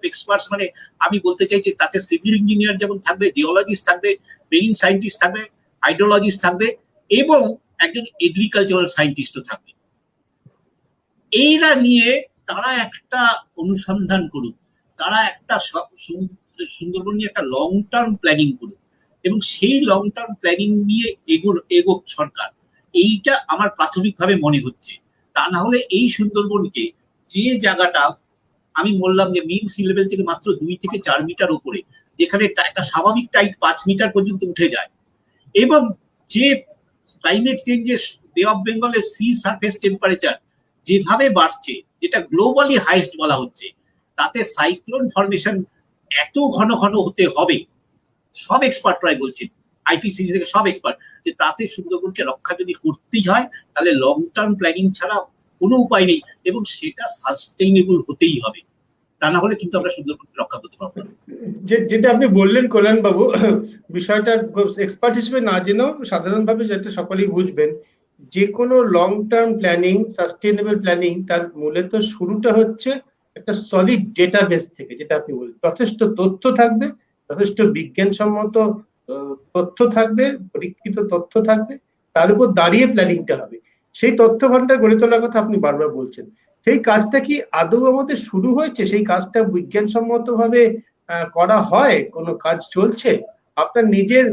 [SPEAKER 2] এক্সপার্টস, মানে আমি বলতে চাইছি তাতে সিভিল ইঞ্জিনিয়ার যেমন থাকবে, জিওলজিস্ট থাকবে, মেরিন সায়েন্টিস্ট থাকবে, হাইড্রোলজিস্ট থাকবে, এবং একজন এগ্রিকালচারাল সায়েন্টিস্টও থাকবে। এইরা নিয়ে তারা একটা অনুসন্ধান করুক, তারা একটা সুন্দরবন নিয়ে একটা লং টার্ম প্ল্যানিং করুক, এবং সেই লং টার্ম প্ল্যানিং নিয়ে এগোক সরকার। এইটা আমার প্রাথমিকভাবে মনে হচ্ছে। তা না হলে এই সুন্দরবনকে, যে জায়গাটা আমি বললাম যে মিন সি লেভেল থেকে মাত্র 2 থেকে 4 মিটার উপরে, যেখানে একটা স্বাভাবিক টাইট 5 মিটার পর্যন্ত উঠে যায়, এবং যে ক্লাইমেট চেঞ্জের, বে অফ বেঙ্গলের সি সারফেস টেম্পারেচার যেভাবে বাড়ছে, যেটা গ্লোবালি হাইস্ট বলা হচ্ছে, তাতে সাইক্লোন ফরমেশন এত ঘন ঘন হতে হবে, সব এক্সপার্টরাই বলছেন, আইপিসিসি থেকে সব এক্সপার্ট, যে তাতে সুন্দরবনকে রক্ষা যদি করতেই হয়, তাহলে লং টার্ম প্ল্যানিং ছাড়া কোনো উপায় নেই, এবং সেটা সাস্টেইনেবল হতেই হবে। তা না হলে কিন্তু আমরা সুন্দরবনকে রক্ষা করতে পারবো না।
[SPEAKER 1] যেটা আপনি বললেন কল্যাণ বাবু, বিষয়টা এক্সপার্ট হিসেবে না জেনেও সাধারণভাবে যেটা সকলেই বুঝবেন, যে কোনো long term planning, sustainable planning, তার মূলত শুরুটা হচ্ছে একটা সলিড ডেটাবেস থেকে, যেটা আপনি বলছেন, যথেষ্ট তথ্য থাকবে, যথেষ্ট বিজ্ঞানসম্মত তথ্য থাকবে, পরীক্ষিত তথ্য থাকবে, তার উপর দাঁড়িয়ে প্ল্যানিংটা হবে। সেই তথ্য ভান্ডার গড়ে তোলার কথা আপনি বারবার বলছেন। সেই কাজটা কি আদৌ আমাদের শুরু হয়েছে? সেই কাজটা বিজ্ঞানসম্মত ভাবে করা হয়? কোনো কাজ চলছে? আপনার নিজের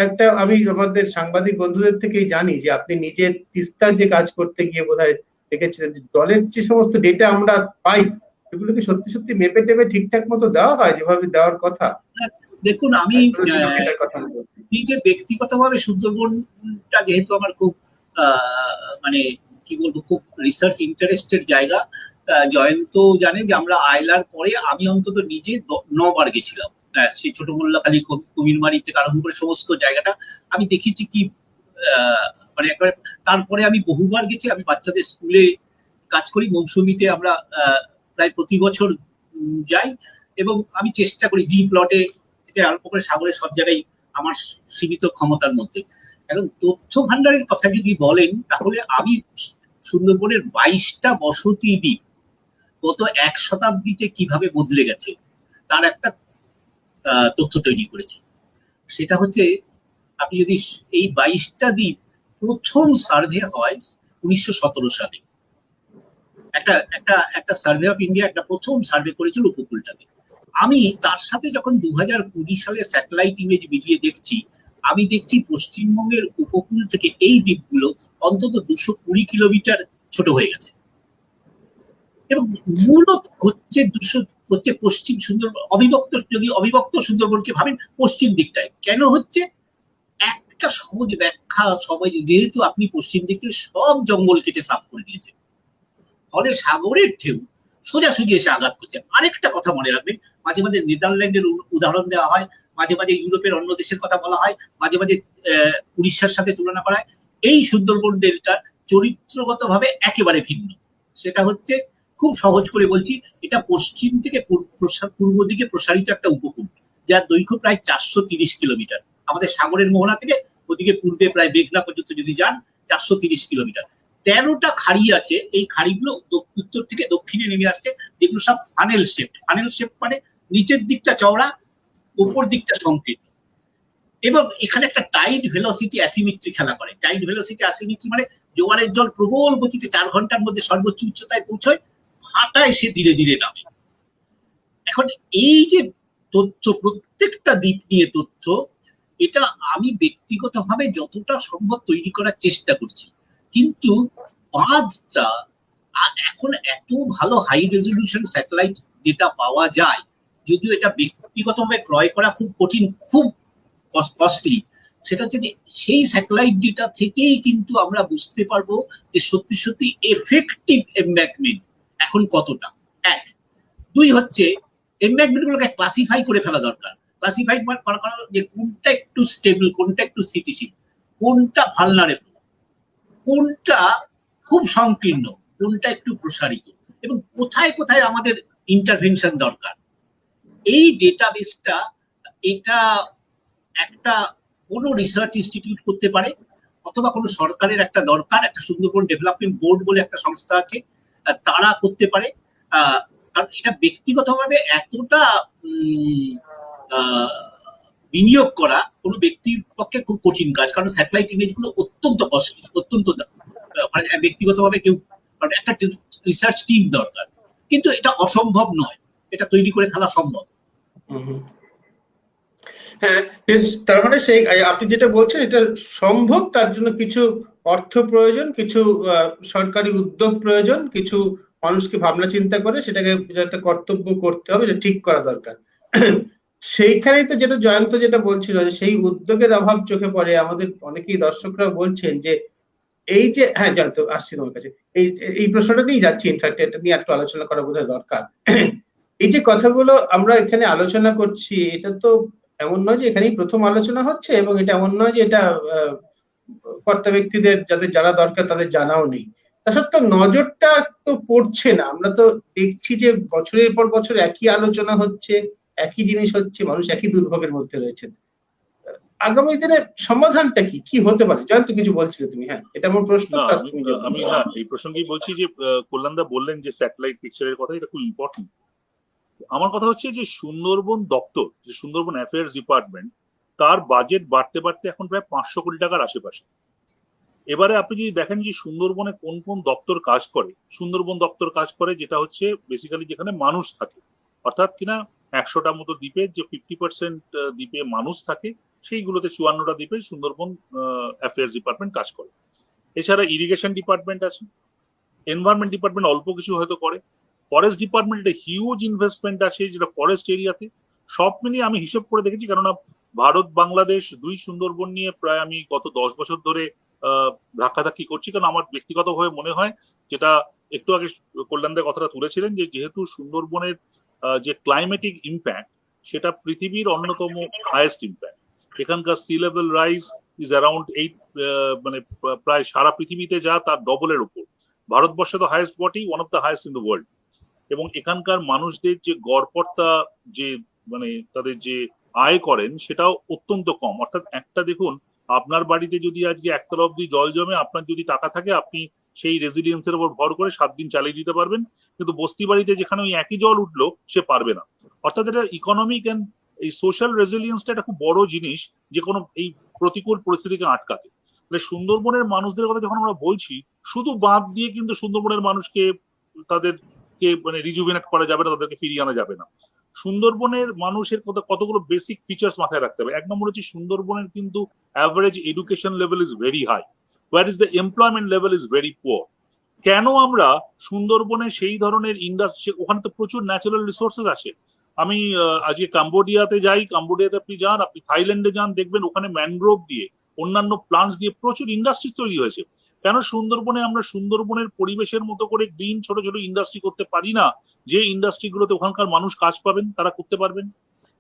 [SPEAKER 1] একটা, আমি আমাদের সাংবাদিক বন্ধুদের থেকেই জানি যে আপনি নিজে তিস্তার যে কাজ করতে গিয়ে বোধহয় দেখেছিলেন যে জলের যে সমস্ত ডেটা আমরা পাই, সেগুলো কি সত্যি সত্যি মেপে টেপে ঠিকঠাক মতো দেওয়া হয় যেভাবে দেওয়ার কথা?
[SPEAKER 2] দেখুন, আমি নিজে ব্যক্তিগতভাবে সুন্দরবনটা যেহেতু আমার খুব মানে কি বলবো, খুব রিসার্চ ইন্টারেস্টেড জায়গা। জয়ন্ত জানে যে আমরা আইলার পরে আমি অন্তত নিজে 9 বার গেছিলাম। সেই ছোট মোল্লাখালী, কুমিরমারি থেকে আরম্ভ করে সমস্ত জায়গাটা আমি দেখেছি কি, মানে একবারে। তারপরে আমি বহুবার গেছি, আমি বাচ্চাদের স্কুলে কাজ করি, মৌসুমীতে আমরা প্রায় প্রতি বছর যাই, এবং আমি চেষ্টা করি জি প্লটে থেকে আরম্ভ করে সাগরের সব জায়গায় আমার সীমিত ক্ষমতার মধ্যে। এখন তথ্য ভান্ডারের কথা যদি বলেন, তাহলে আমি সুন্দরবনের 22টা বসতি দ্বীপ গত 1 শতাব্দীতে কিভাবে বদলে গেছে তার একটা তথ্য তৈরি করেছি। সেটা হচ্ছে, আপনি যদি এই 22টা দ্বীপ প্রথম সার্ভে হয় 1917 সালে, একটা সার্ভে অফ ইন্ডিয়া একটা প্রথম সার্ভে করেছিল উপকূলটাকে। আমি তার সাথে যখন 2020 সালে স্যাটেলাইট ইমেজ মিলিয়ে দেখছি, আমি দেখছি পশ্চিমবঙ্গের উপকূল থেকে এই দ্বীপগুলো অন্তত 220 কিলোমিটার ছোট হয়ে গেছে। এবং মূলত হচ্ছে পশ্চিম সুন্দরবন অবিভক্ত, যদি অবিভক্ত সুন্দরবনকে ভাবেন পশ্চিম দিকটায় কেন হচ্ছে, একটা সহজ ব্যাখ্যা সবাই, যেহেতু আপনি পশ্চিম দিক থেকে সব জঙ্গল কেটে সাফ করে দিয়েছেন, ফলে সাগরের ঢেউ সোজাসুজি এসে আঘাত করছে। আরেকটা কথা মনে রাখবেন, মাঝে মাঝে নেদারল্যান্ডের উদাহরণ দেওয়া হয়, মাঝে মাঝে ইউরোপের অন্য দেশের কথা বলা হয়, মাঝে মাঝে উড়িষ্যার সাথে তুলনা করা হয়। এই সুন্দরবন ডেল্টা চরিত্রগতভাবে একেবারে ভিন্ন। সেটা হচ্ছে, খুব সহজ করে বলছি, এটা পশ্চিম থেকে পূর্ব দিকে প্রসারিত একটা উপকূল, যার দৈর্ঘ্য প্রায় 430 কিলোমিটার। আমাদের সাগরের মোহনা থেকে ওদিকে পূর্বে প্রায় মেঘনা পর্যন্ত যদি যান 430 কিলোমিটার। 13টা খাড়ি আছে, এই খাড়িগুলো উত্তর থেকে দক্ষিণে নেমে আসছে, যেগুলো সব ফানেল শেপ। ফানেল শেপ মানে নিচের দিকটা চওড়া, উপর দিকটা সংকীর্ণ। এবং এখানে একটা টাইড ভেলোসিটি অ্যাসিমেট্রি খেলা করে। টাইড ভেলোসিটি অ্যাসিমেট্রি মানে জোয়ারের জল প্রবল গতিতে 4 ঘন্টার মধ্যে সর্বোচ্চ উচ্চতায় পৌঁছয়, ভাটায় সে ধীরে ধীরে নামে। এখন এই যে তথ্য, প্রত্যেকটা দ্বীপ নিয়ে তথ্য, এটা আমি ব্যক্তিগতভাবে যতটা সম্ভব তৈরি করার চেষ্টা করছি, কিন্তু বাঁধটা এখন এত ভালো হাই রেজলিউশন স্যাটেলাইট ডেটা পাওয়া যায়, যদিও এটা ব্যক্তিগতভাবে ক্রয় করা খুব কঠিন, খুব কস্টলি। সেটা হচ্ছে যে সেই স্যাটেলাইট ডেটা থেকেই কিন্তু আমরা বুঝতে পারবো যে সত্যি সত্যি এফেক্টিভ এমব্যাঙ্কমেন্ট এখন কতটা। এক, দুই হচ্ছে এমব্যাঙ্কমেন্ট গুলোকে ক্লাসিফাই করে ফেলা দরকার। ক্লাসিফাই করা যে কোনটা একটু স্টেবল, কোনটা একটু স্থিতিশীল, কোনটা ভালনারেবল, কোনটা খুব সংকীর্ণ, কোনটা একটু প্রসারিত, এবং কোথায় কোথায় আমাদের ইন্টারভেনশন দরকার। এই ডেটাবেসটা, এটা একটা কোনো রিসার্চ ইনস্টিটিউট করতে পারে, অথবা কোনো সরকারের একটা দরকার, একটা সুন্দরবন ডেভেলপমেন্ট বোর্ড বলে একটা সংস্থা আছে, তারা করতে পারে। কারণ এটা ব্যক্তিগতভাবে এতটা বিনিয়োগ করা কোনো ব্যক্তির পক্ষে খুব কঠিন কাজ, কারণ স্যাটেলাইট ইমেজ গুলো অত্যন্ত কস্টলি, অত্যন্ত ব্যক্তিগতভাবে কেউ, কারণ একটা রিসার্চ টিম দরকার, কিন্তু এটা অসম্ভব নয়, এটা তৈরি করে ফেলা সম্ভব।
[SPEAKER 1] হ্যাঁ, তার মানে সেই আপনি যেটা বলছেন এটা সম্ভব, তার জন্য কিছু অর্থ প্রয়োজন, কিছু সরকারি উদ্যোগ প্রয়োজন, কিছু মানুষকে ভাবনা চিন্তা করে সেটাকে একটা কর্তব্য করতে হবে, এটা ঠিক করা দরকার। সেইখানেই তো যেটা জয়ন্ত যেটা বলছিল, যে সেই উদ্যোগের অভাব চোখে পড়ে। আমাদের অনেকেই দর্শকরা বলছেন যে এই যে, হ্যাঁ জয়ন্ত আসছি তোমার কাছে, এই প্রশ্নটা নিয়ে যাচ্ছি, ইনফ্যাক্ট এটা নিয়ে একটু আলোচনা করা বোধহয় দরকার। এই যে কথাগুলো আমরা এখানে আলোচনা করছি, এটা তো এমন নয় যে এখানেই প্রথম আলোচনা হচ্ছে, এবং এটা এমন নয় যে এটা কর্তা ব্যক্তিদের যারা দরকার তাদের জানাও নেই। তা সত্ত্বেও নজরটা তো পড়ছে না। আমরা তো দেখছি যে বছরের পর বছর একই আলোচনা হচ্ছে, একই জিনিস হচ্ছে, মানুষ একই দুর্ভোগের মধ্যে রয়েছেন। আগামী দিনে সমাধানটা কি হতে পারে? জয়ন্ত কিছু বলছিলে তুমি? হ্যাঁ, এটা আমার প্রশ্ন।
[SPEAKER 3] আমি এই প্রসঙ্গেই বলছি যে কল্যাণদা বললেন যে স্যাটেলাইট পিকচারের কথা, এটা খুব ইম্পর্টেন্ট। আমার কথা হচ্ছে যে সুন্দরবন দপ্তর, যে সুন্দরবন অ্যাফেয়ার্স ডিপার্টমেন্ট, তার বাজেট বাড়তে বাড়তে এখন প্রায় 500 কোটি টাকার আশেপাশে। এবারে আপনি যদি দেখেন যে সুন্দরবনে কোন কোন দপ্তর কাজ করে, সুন্দরবন দপ্তর কাজ করে যেটা হচ্ছে বেসিক্যালি যেখানে মানুষ থাকে, অর্থাৎ কিনা 100টা মতো দ্বীপে যে 50% দ্বীপে মানুষ থাকে, সেইগুলোতে 54টা দ্বীপে সুন্দরবন অ্যাফেয়ার্স ডিপার্টমেন্ট কাজ করে। এছাড়া ইরিগেশন ডিপার্টমেন্ট আছে, এনভায়রনমেন্ট ডিপার্টমেন্ট অল্প কিছু হয়তো করে, ফরেস্ট ডিপার্টমেন্টে হিউজ ইনভেস্টমেন্ট আছে যেটা ফরেস্ট এরিয়াতে। সব মিলিয়ে আমি হিসেব করে দেখেছি, কেননা ভারত বাংলাদেশ দুই সুন্দরবন নিয়ে প্রায় আমি গত 10 বছর ধরে ধাক্কাধাক্কি করছি, কারণ আমার ব্যক্তিগতভাবে মনে হয়, যেটা একটু আগে কল্যাণদের কথাটা তুলেছিলেন, যে যেহেতু সুন্দরবনের যে ক্লাইমেটিক ইম্প্যাক্ট সেটা পৃথিবীর অন্যতম হাইয়েস্ট ইম্প্যাক্ট। এখানকার sea level rise is around 8, মানে প্রায় সারা পৃথিবীতে যা তার ডবলের উপর। ভারতবর্ষে তো হাইয়েস্ট বটি, one of the highest in the world. এবং এখানকার মানুষদের যে গড়পড়তা, যে মানে তাদের যে আয় করেন সেটাও অত্যন্ত কম। অর্থাৎ একটা দেখুন, আপনার বাড়িতে যদি আজকে একতলা অব্দি জল জমে, আপনার যদি টাকা থাকে, আপনি সেই রেজিলিয়েন্সের উপর ভর করে 7 দিন চালিয়ে দিতে পারবেন। কিন্তু বস্তি বাড়িতে যেখানে ওই একই জল উঠলো, সে পারবে না। অর্থাৎ এটা ইকোনমিক এন্ড এই সোশ্যাল রেজিলিয়েন্সটা একটা খুব বড় জিনিস, যে কোনো এই প্রতিকূল পরিস্থিতিকে আটকাতে। সুন্দরবনের মানুষদের কথা যখন আমরা বলছি, শুধু বাঁধ দিয়ে কিন্তু সুন্দরবনের মানুষকে তাদেরকে মানে রিজুভিনেট করা যাবে না, তাদেরকে ফিরিয়ে আনা যাবে না। সুন্দরবনের মানুষের কতগুলো বেসিক ফিচার্স মাথায় রাখতে হবে। এক নম্বর হচ্ছে সুন্দরবনের কিন্তু average education level is very high, where is the employment level is very poor. কেন আমরা সুন্দরবনে সেই ধরনের ইন্ডাস্ট্রি, ওখানে তো প্রচুর ন্যাচারাল রিসোর্সেস আছে। আমি আজকে কাম্বোডিয়াতে যাই, কাম্বোডিয়াতে আপনি যান, আপনি থাইল্যান্ডে যান, দেখবেন ওখানে ম্যানগ্রোভ দিয়ে, অন্যান্য প্লান্টস দিয়ে প্রচুর ইন্ডাস্ট্রি তৈরি হয়েছে। কেন সুন্দরবনে আমরা সুন্দরবনের পরিবেশের মতো করে গ্রিন ছোট ছোট ইন্ডাস্ট্রি করতে পারি না, যে ইন্ডাস্ট্রিগুলোতে ওখানকার মানুষ কাজ পাবেন, তারা করতে পারবেন?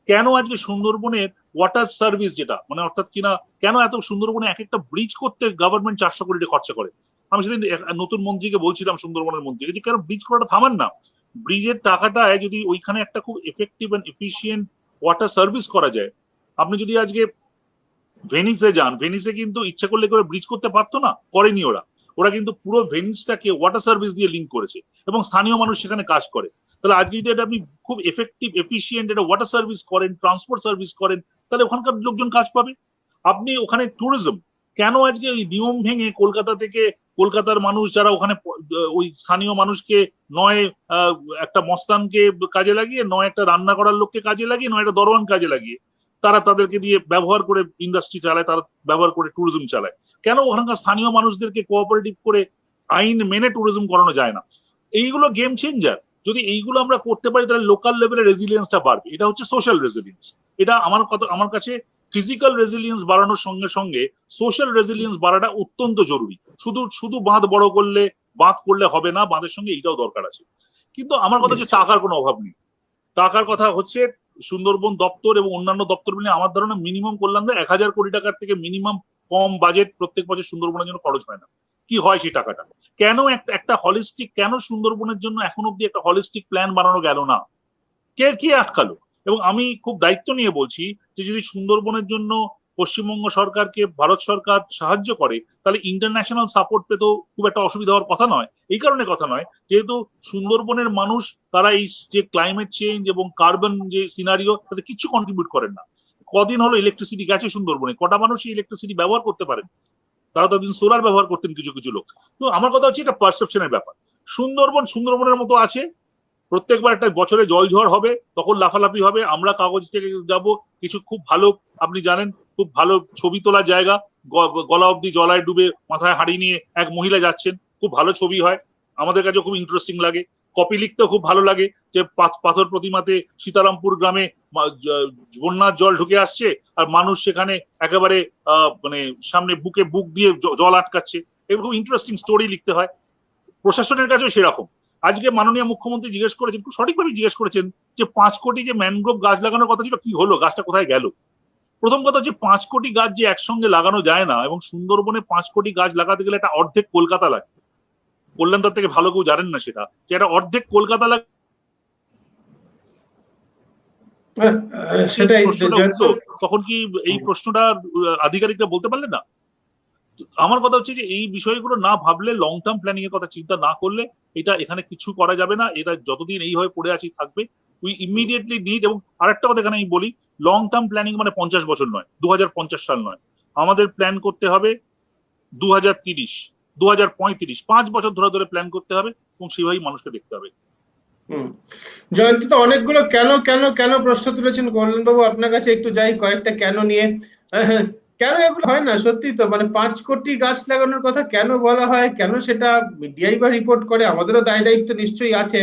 [SPEAKER 3] কেন আজকে সুন্দরবনের ওয়াটার সার্ভিস যেটা, মানে অর্থাৎ কিনা কেন এত সুন্দরবনে এক একটা ব্রিজ করতে গভর্নমেন্ট 400 কোটি টাকা খরচা করে? আমি সেদিন নতুন মন্ত্রীকে বলছিলাম, সুন্দরবনের মন্ত্রীকে, যে কেন ব্রিজ করাটা থামান না? ব্রিজের টাকাটা যদি ওইখানে একটা খুব effective and efficient water service করা যায়। আপনি যদি আজকে ভেনিসে যান, ভেনিসে কিন্তু ইচ্ছা করলে করে ব্রিজ করতে পারতো না, করেনি ওরা। ওরা কিন্তু পুরো ভেনিসটাকে ওয়াটার সার্ভিস দিয়ে লিঙ্ক করেছে এবং স্থানীয় মানুষ সেখানে কাজ করে। তাহলে আজকে যদি এটা আপনি খুব এফেক্টিভ এফিসিয়েন্ট এটা ওয়াটার সার্ভিস করেন, ট্রান্সপোর্ট সার্ভিস করেন, তাহলে ওখানকার লোকজন কাজ পাবে। আপনি ওখানে ট্যুরিজম, কেন আজকে ওই নিয়ম ভেঙে কলকাতা থেকে, কলকাতার মানুষ যারা ওখানে ওই স্থানীয় মানুষকে নয় একটা মস্তানকে কাজে লাগিয়ে, নয় একটা রান্না করার লোককে কাজে লাগিয়ে, নয় একটা দরওয়ান কাজে লাগিয়ে তারা তাদেরকে দিয়ে ব্যবহার করে ইন্ডাস্ট্রি চালায়, তারা ব্যবহার করে ট্যুরিজম চালায়? কেন ওখানকার স্থানীয় মানুষদেরকে কোঅপারেটিভ করে আইন মেনে ট্যুরিজম করানো যায় না? এইগুলো গেম চেঞ্জার। যদি এইগুলো আমরা করতে পারি তাহলে লোকাল লেভেলের রেজিলিয়েন্সটা বাড়বে। এটা হচ্ছে সোশ্যাল রেজিলিয়েন্স। এটা আমার কাছে ফিজিক্যাল রেজিলিয়েন্স বাড়ানোর সঙ্গে সঙ্গে সোশ্যাল রেজিলিয়েন্স বাড়াটা অত্যন্ত জরুরি। শুধু বাঁধ বড় করলে, বাঁধ করলে হবে না, বাঁধের সঙ্গে এইটাও দরকার আছে। কিন্তু আমার কথা হচ্ছে টাকার কোনো অভাব নেই। টাকার কথা হচ্ছে সুন্দরবন দপ্তর এবং অন্যান্য দপ্তর মিলে আমার ধারণা মিনিমাম করলাম 1000 কোটি টাকার থেকে মিনিমাম কম বাজেট প্রত্যেক বছর সুন্দরবনের জন্য খরচ হয় না। কি হয় সেই টাকাটা? কেন একটা হলিস্টিক, কেন সুন্দরবনের জন্য এখন অব্দি একটা হলিস্টিক প্ল্যান বানানো গেল না? কে আটকালো? এবং আমি খুব দায়িত্ব নিয়ে বলছি যে যদি সুন্দরবনের জন্য পশ্চিমবঙ্গ সরকারকে ভারত সরকার সাহায্য করে, তাহলে ইন্টারন্যাশনাল সাপোর্ট পেতেও খুব একটা অসুবিধা হওয়ার কথা নয়। এই কারণে কথা নয়, যেহেতু সুন্দরবনের মানুষ তারা এই যে ক্লাইমেট চেঞ্জ এবং কার্বন যে সিনারিও, তাতে কিছু কন্ট্রিবিউট করেন না। কদিন হলো ইলেকট্রিসিটি গেছে সুন্দরবনে, কটা মানুষ ইলেকট্রিসিটি ব্যবহার করতে পারেন? তারা ততদিন সোলার ব্যবহার করতেন কিছু লোক। তো আমার কথা হচ্ছে এটা পারসেপশনের ব্যাপার। সুন্দরবনের মতো আছে, প্রত্যেকবার একটা বছরে জল ঝড় হবে, তখন লাফালাফি হবে, আমরা কাগজ থেকে যাব। কিছু খুব ভালো, আপনি জানেন, খুব ভালো ছবি তোলার জায়গা, গলা অব্দি জলায় ডুবে মাথায় হাঁড়ি নিয়ে এক মহিলা যাচ্ছেন, খুব ভালো ছবি হয়, আমাদের কাছে খুব ইন্টারেস্টিং লাগে। কপি লিখতেও খুব ভালো লাগে যে পাথর প্রতিমাতে সীতারামপুর গ্রামে বন্যার জল ঢুকে আসছে আর মানুষ সেখানে একেবারে মানে সামনে বুকে বুক দিয়ে জল আটকাচ্ছে, এগুলো খুব ইন্টারেস্টিং স্টোরি লিখতে হয়। প্রশাসনের কাছেও সেরকম। আজকে মাননীয় মুখ্যমন্ত্রী জিজ্ঞেস করেছেন, খুব সঠিকভাবে জিজ্ঞেস করেছেন, যে 5 কোটি যে ম্যানগ্রোভ গাছ লাগানোর কথা ছিল, কি হলো, গাছটা কোথায় গেল? প্রথম কথা হচ্ছে 5 কোটি গাছ যে একসঙ্গে লাগানো যায় না, এবং সুন্দরবনে 5 কোটি গাছ লাগাতে গেলে একটা অর্ধেক কলকাতা লাগে। কল্যাণদার থেকে ভালো কেউ জানেন না সেটা, যে একটা অর্ধেক কলকাতা লাগে।
[SPEAKER 1] সেটাই
[SPEAKER 3] তখন কি এই প্রশ্নটা আধিকারিকরা বলতে পারলেন না? আমার কথা হচ্ছে যে এই বিষয়গুলো না ভাবলে, লং টার্ম প্ল্যানিং এর কথা চিন্তা না করলে এটা এখানে কিছু করা যাবে না। এটা যতদিন এইভাবে পড়ে আছি থাকবে। উই ইমিডিয়েটলি নিড, এবং আরেকটা কথা এখানে আমি বলি, লং টার্ম প্ল্যানিং মানে 50 বছর নয়, 2050 সাল নয়, আমাদের প্ল্যান করতে হবে 2030, 2035, 5 বছর ধরে প্ল্যান করতে হবে, এবং সেভাবেই মানুষকে দেখতে হবে।
[SPEAKER 1] জয়ন্তী তো অনেকগুলো কেন প্রশ্ন তুলেছেন কল্যাণবাবু, আপনার কাছে একটু যাই কয়েকটা কেন নিয়ে। কেন এগুলো হয় না? সত্যি তো, মানে 5 কোটি গাছ লাগানোর কথা কেন বলা হয়, কেন সেটা মিডিয়াই বা রিপোর্ট করে? আমাদেরও দায় দায়িত্ব নিশ্চয়ই আছে,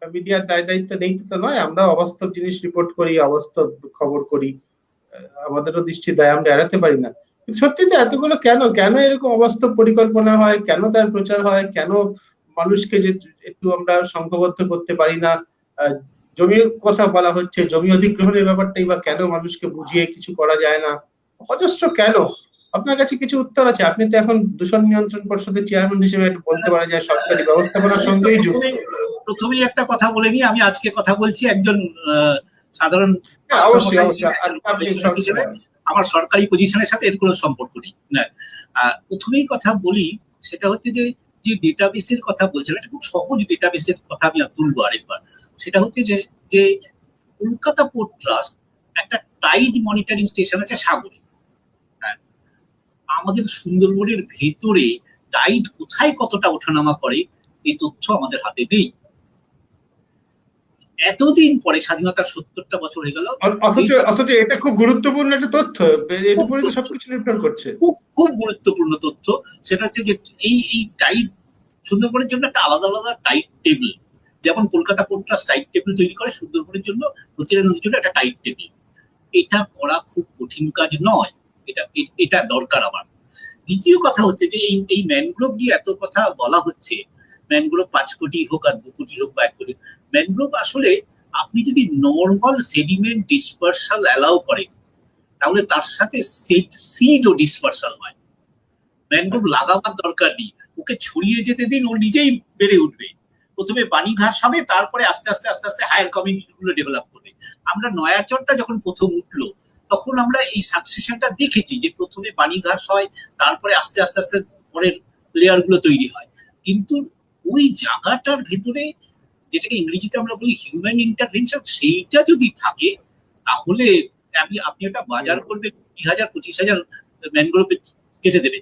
[SPEAKER 1] মিডিয়ার দায় দায়িত্ব নেই তো নয়, আমরা অবাস্তব জিনিস রিপোর্ট করি, অবাস্তব খবর করি, আমাদেরও নিশ্চয়ই দায় আমরা এড়াতে পারি না। সত্যি তো এতগুলো কেন এরকম অবাস্তব পরিকল্পনা হয়, কেন তার প্রচার হয়, কেন মানুষকে যে একটু আমরা সংঘবদ্ধ করতে পারি না? জমি কথা বলা হচ্ছে, জমি অধিগ্রহণের ব্যাপারটাই বা কেন মানুষকে বুঝিয়ে কিছু করা যায় না? অজস্র কেন। আপনার কাছে কিছু উত্তর আছে? আপনি তো এখন দূষণ নিয়ন্ত্রণ পর্ষদের চেয়ারম্যান হিসেবে একটু বলতে পারা যায় সরকারি ব্যবস্থাপনার সঙ্গেই যুক্ত।
[SPEAKER 2] প্রথমেই একটা কথা বলে নিই, আমি আজকে কথা বলছি একজন সাধারণ হিসেবে, আমার সরকারি পজিশনের সাথে এর কোনো সম্পর্ক নেই। প্রথমেই কথা বলি, সেটা হচ্ছে যে ডেটাবেসের কথা বলছিলাম, এটা খুব সহজ ডেটাবেসের কথা আমি তুলবো আরেকবার। সেটা হচ্ছে যে কলকাতা পোর্ট ট্রাস্ট একটা টাইড মনিটরিং স্টেশন আছে সাগরে। আমাদের সুন্দরবনের ভেতরে টাইড কোথায় কতটা ওঠানামা করে এই তথ্য আমাদের হাতে নেই। এতদিন পরে, স্বাধীনতার 70টা বছর হয়ে গেল,
[SPEAKER 1] অথচ এটা খুব গুরুত্বপূর্ণ একটা তথ্য, এর উপরে তো সবকিছু নির্ভর করছে।
[SPEAKER 2] খুব খুব গুরুত্বপূর্ণ তথ্য। সেটা হচ্ছে যে এই টাইট, সুন্দরবনের জন্য একটা আলাদা আলাদা টাইট টেবিল, যেমন Kolkata port trust tight table তৈরি করে, সুন্দরবনের জন্য, প্রতিটা নদীর জন্য একটা টাইট টেবিল। এটা করা খুব কঠিন কাজ নয়, এটা দরকার আমার। দ্বিতীয় কথা হচ্ছে যে এই ম্যানগ্রোভ নিয়ে এত কথা বলা হচ্ছে, ম্যানগ্রোভ 5 কোটি হোক আর 2 কোটি হোক বা 1 কোটি, ম্যানগ্রোভ আসলে আপনি যদি নর্মাল সেডিমেন্ট ডিসপারসাল অ্যালাউ করেন, তাহলে তার সাথে সিডও ডিসপারসাল হয়। ম্যানগ্রোভ লাগাবার দরকার নেই, ওকে ছড়িয়ে যেতে দিন, ও নিজেই বেড়ে উঠবে। প্রথমে বাণী ঘাস হবে, তারপরে আস্তে আস্তে আস্তে আস্তে হায়ার কমিউনিটি গুলো ডেভেলপ করবে। আমরা নয়াচরটা যখন প্রথম উঠলো, তখন আমরা এই সাকসেশনটা দেখেছি যে প্রথমে বাণী ঘাস হয়, তারপরে আস্তে আস্তে আস্তে পরের লেয়ার গুলো তৈরি হয়। কিন্তু ওই জায়গাটার ভেতরে, যেটাকে ইংরেজিতে আমরা বলি হিউম্যান ইন্টারভেনশন, সেইটা যদি থাকে, তাহলে আপনি একটা বাজার করবে 20,000-25,000 ম্যানগ্রোভ কেটে দেবে।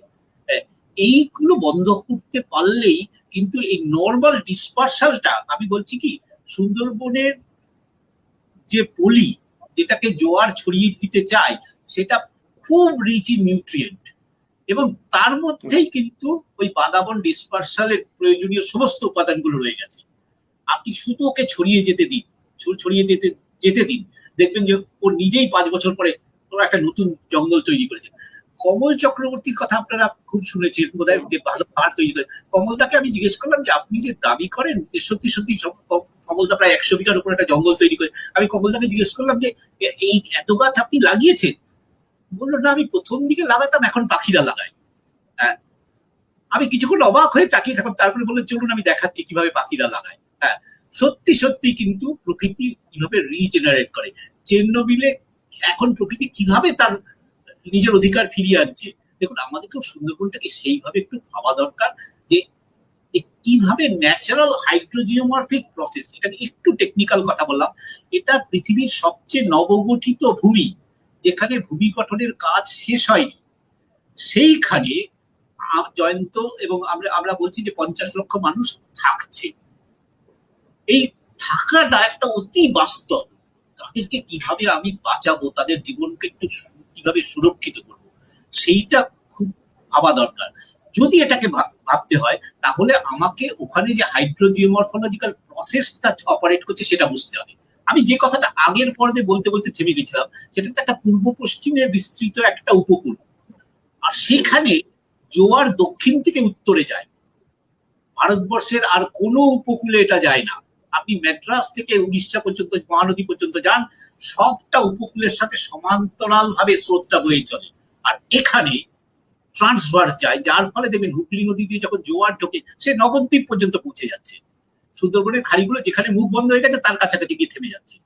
[SPEAKER 2] এইগুলো বন্ধ করতে পারলেই কিন্তু এই নর্মাল ডিসপারসালটা, আমি বলছি কি, সুন্দরবনের যে পলি, যেটাকে জোয়ার ছড়িয়ে দিতে চায়, সেটা খুব রিচ ইন নিউট্রিয়েন্ট, এবং তার মধ্যেই কিন্তু ওই বাদাবন ডিসপারসালের প্রয়োজনীয় সমস্ত উপাদানগুলো রয়ে গেছে। আপনি শুধু ওকে ছড়িয়ে যেতে দিন, দেখবেন যে ও নিজেই 5 বছর পরে ওর একটা নতুন জঙ্গল তৈরি করেছে। কমল চক্রবর্তীর কথা আপনারা খুব শুনেছেন বোধহয়, যে ভালো পাহাড় তৈরি করে। কমলদাকে আমি জিজ্ঞেস করলাম যে আপনি যে দাবি করেন যে সত্যি সত্যি কমলদা প্রায় 100 বিঘার উপর একটা জঙ্গল তৈরি করে, আমি কমলদাকে জিজ্ঞেস করলাম যে এই এত গাছ আপনি লাগিয়েছেন? বললো, না, আমি প্রথম দিকে লাগাতাম, এখন পাখিরা লাগায়। হ্যাঁ, আমি কিছুক্ষণ অবাক হয়ে তাকিয়ে থাকলাম, তারপরে বললেন চলুন আমি দেখাচ্ছি কিভাবে পাখিরা লাগায়। হ্যাঁ, সত্যি সত্যি কিন্তু প্রকৃতি কিভাবে রিজেনারেট করে। চেরনোবিলে এখন প্রকৃতি কিভাবে তার নিজের অধিকার ফিরিয়ে আনছে। দেখুন, আমাদেরকেও সুন্দরবনটাকে সেইভাবে একটু ভাবা দরকার যে কিভাবে ন্যাচারাল হাইড্রোজিওমরফিক প্রসেস, এখানে একটু টেকনিক্যাল কথা বললাম, এটা পৃথিবীর সবচেয়ে নবগঠিত ভূমি, যেখানে ভূমি গঠনের কাজ শেষ হয়নি, সেইখানে জয়ন্ত এবং আমরা বলছি যে 50 লক্ষ মানুষ থাকছে। এই থাকাটা একটা অতি বাস্তব। তাদেরকে কিভাবে আমি বাঁচাবো, তাদের জীবনকে একটু কিভাবে সুরক্ষিত করবো, সেইটা খুব ভাবা দরকার। যদি এটাকে ভাবতে হয়, তাহলে আমাকে ওখানে যে হাইড্রোজিওমরফোলজিক্যাল প্রসেসটা অপারেট করছে সেটা বুঝতে হবে। আমি যে কথাটা আগের পর্বে বলতে বলতে থেমে গেছিলাম, সেটা তো একটা পূর্ব পশ্চিমে বিস্তৃত একটা উপকূল, আর সেখানে জোয়ার দক্ষিণ থেকে উত্তরে যায়। ভারতবর্ষের আর কোনো উপকূলে এটা যায় না। আপনি ম্যাড্রাস থেকে উড়িষ্যা পর্যন্ত, মহানদী পর্যন্ত যান, সবটা উপকূলের সাথে সমান্তরাল ভাবে স্রোতটা বয়ে চলে। আর এখানে ট্রান্সভার্স যায়, যার ফলে দেখবেন হুগলি নদী দিয়ে যখন জোয়ার ঢোকে, সে নবদ্বীপ পর্যন্ত পৌঁছে যাচ্ছে। সুন্দরবনের খাড়িগুলো যেখানে মুখ বন্ধ হয়ে গেছে, তার কাছাকাছি গিয়ে থেমে যাচ্ছে।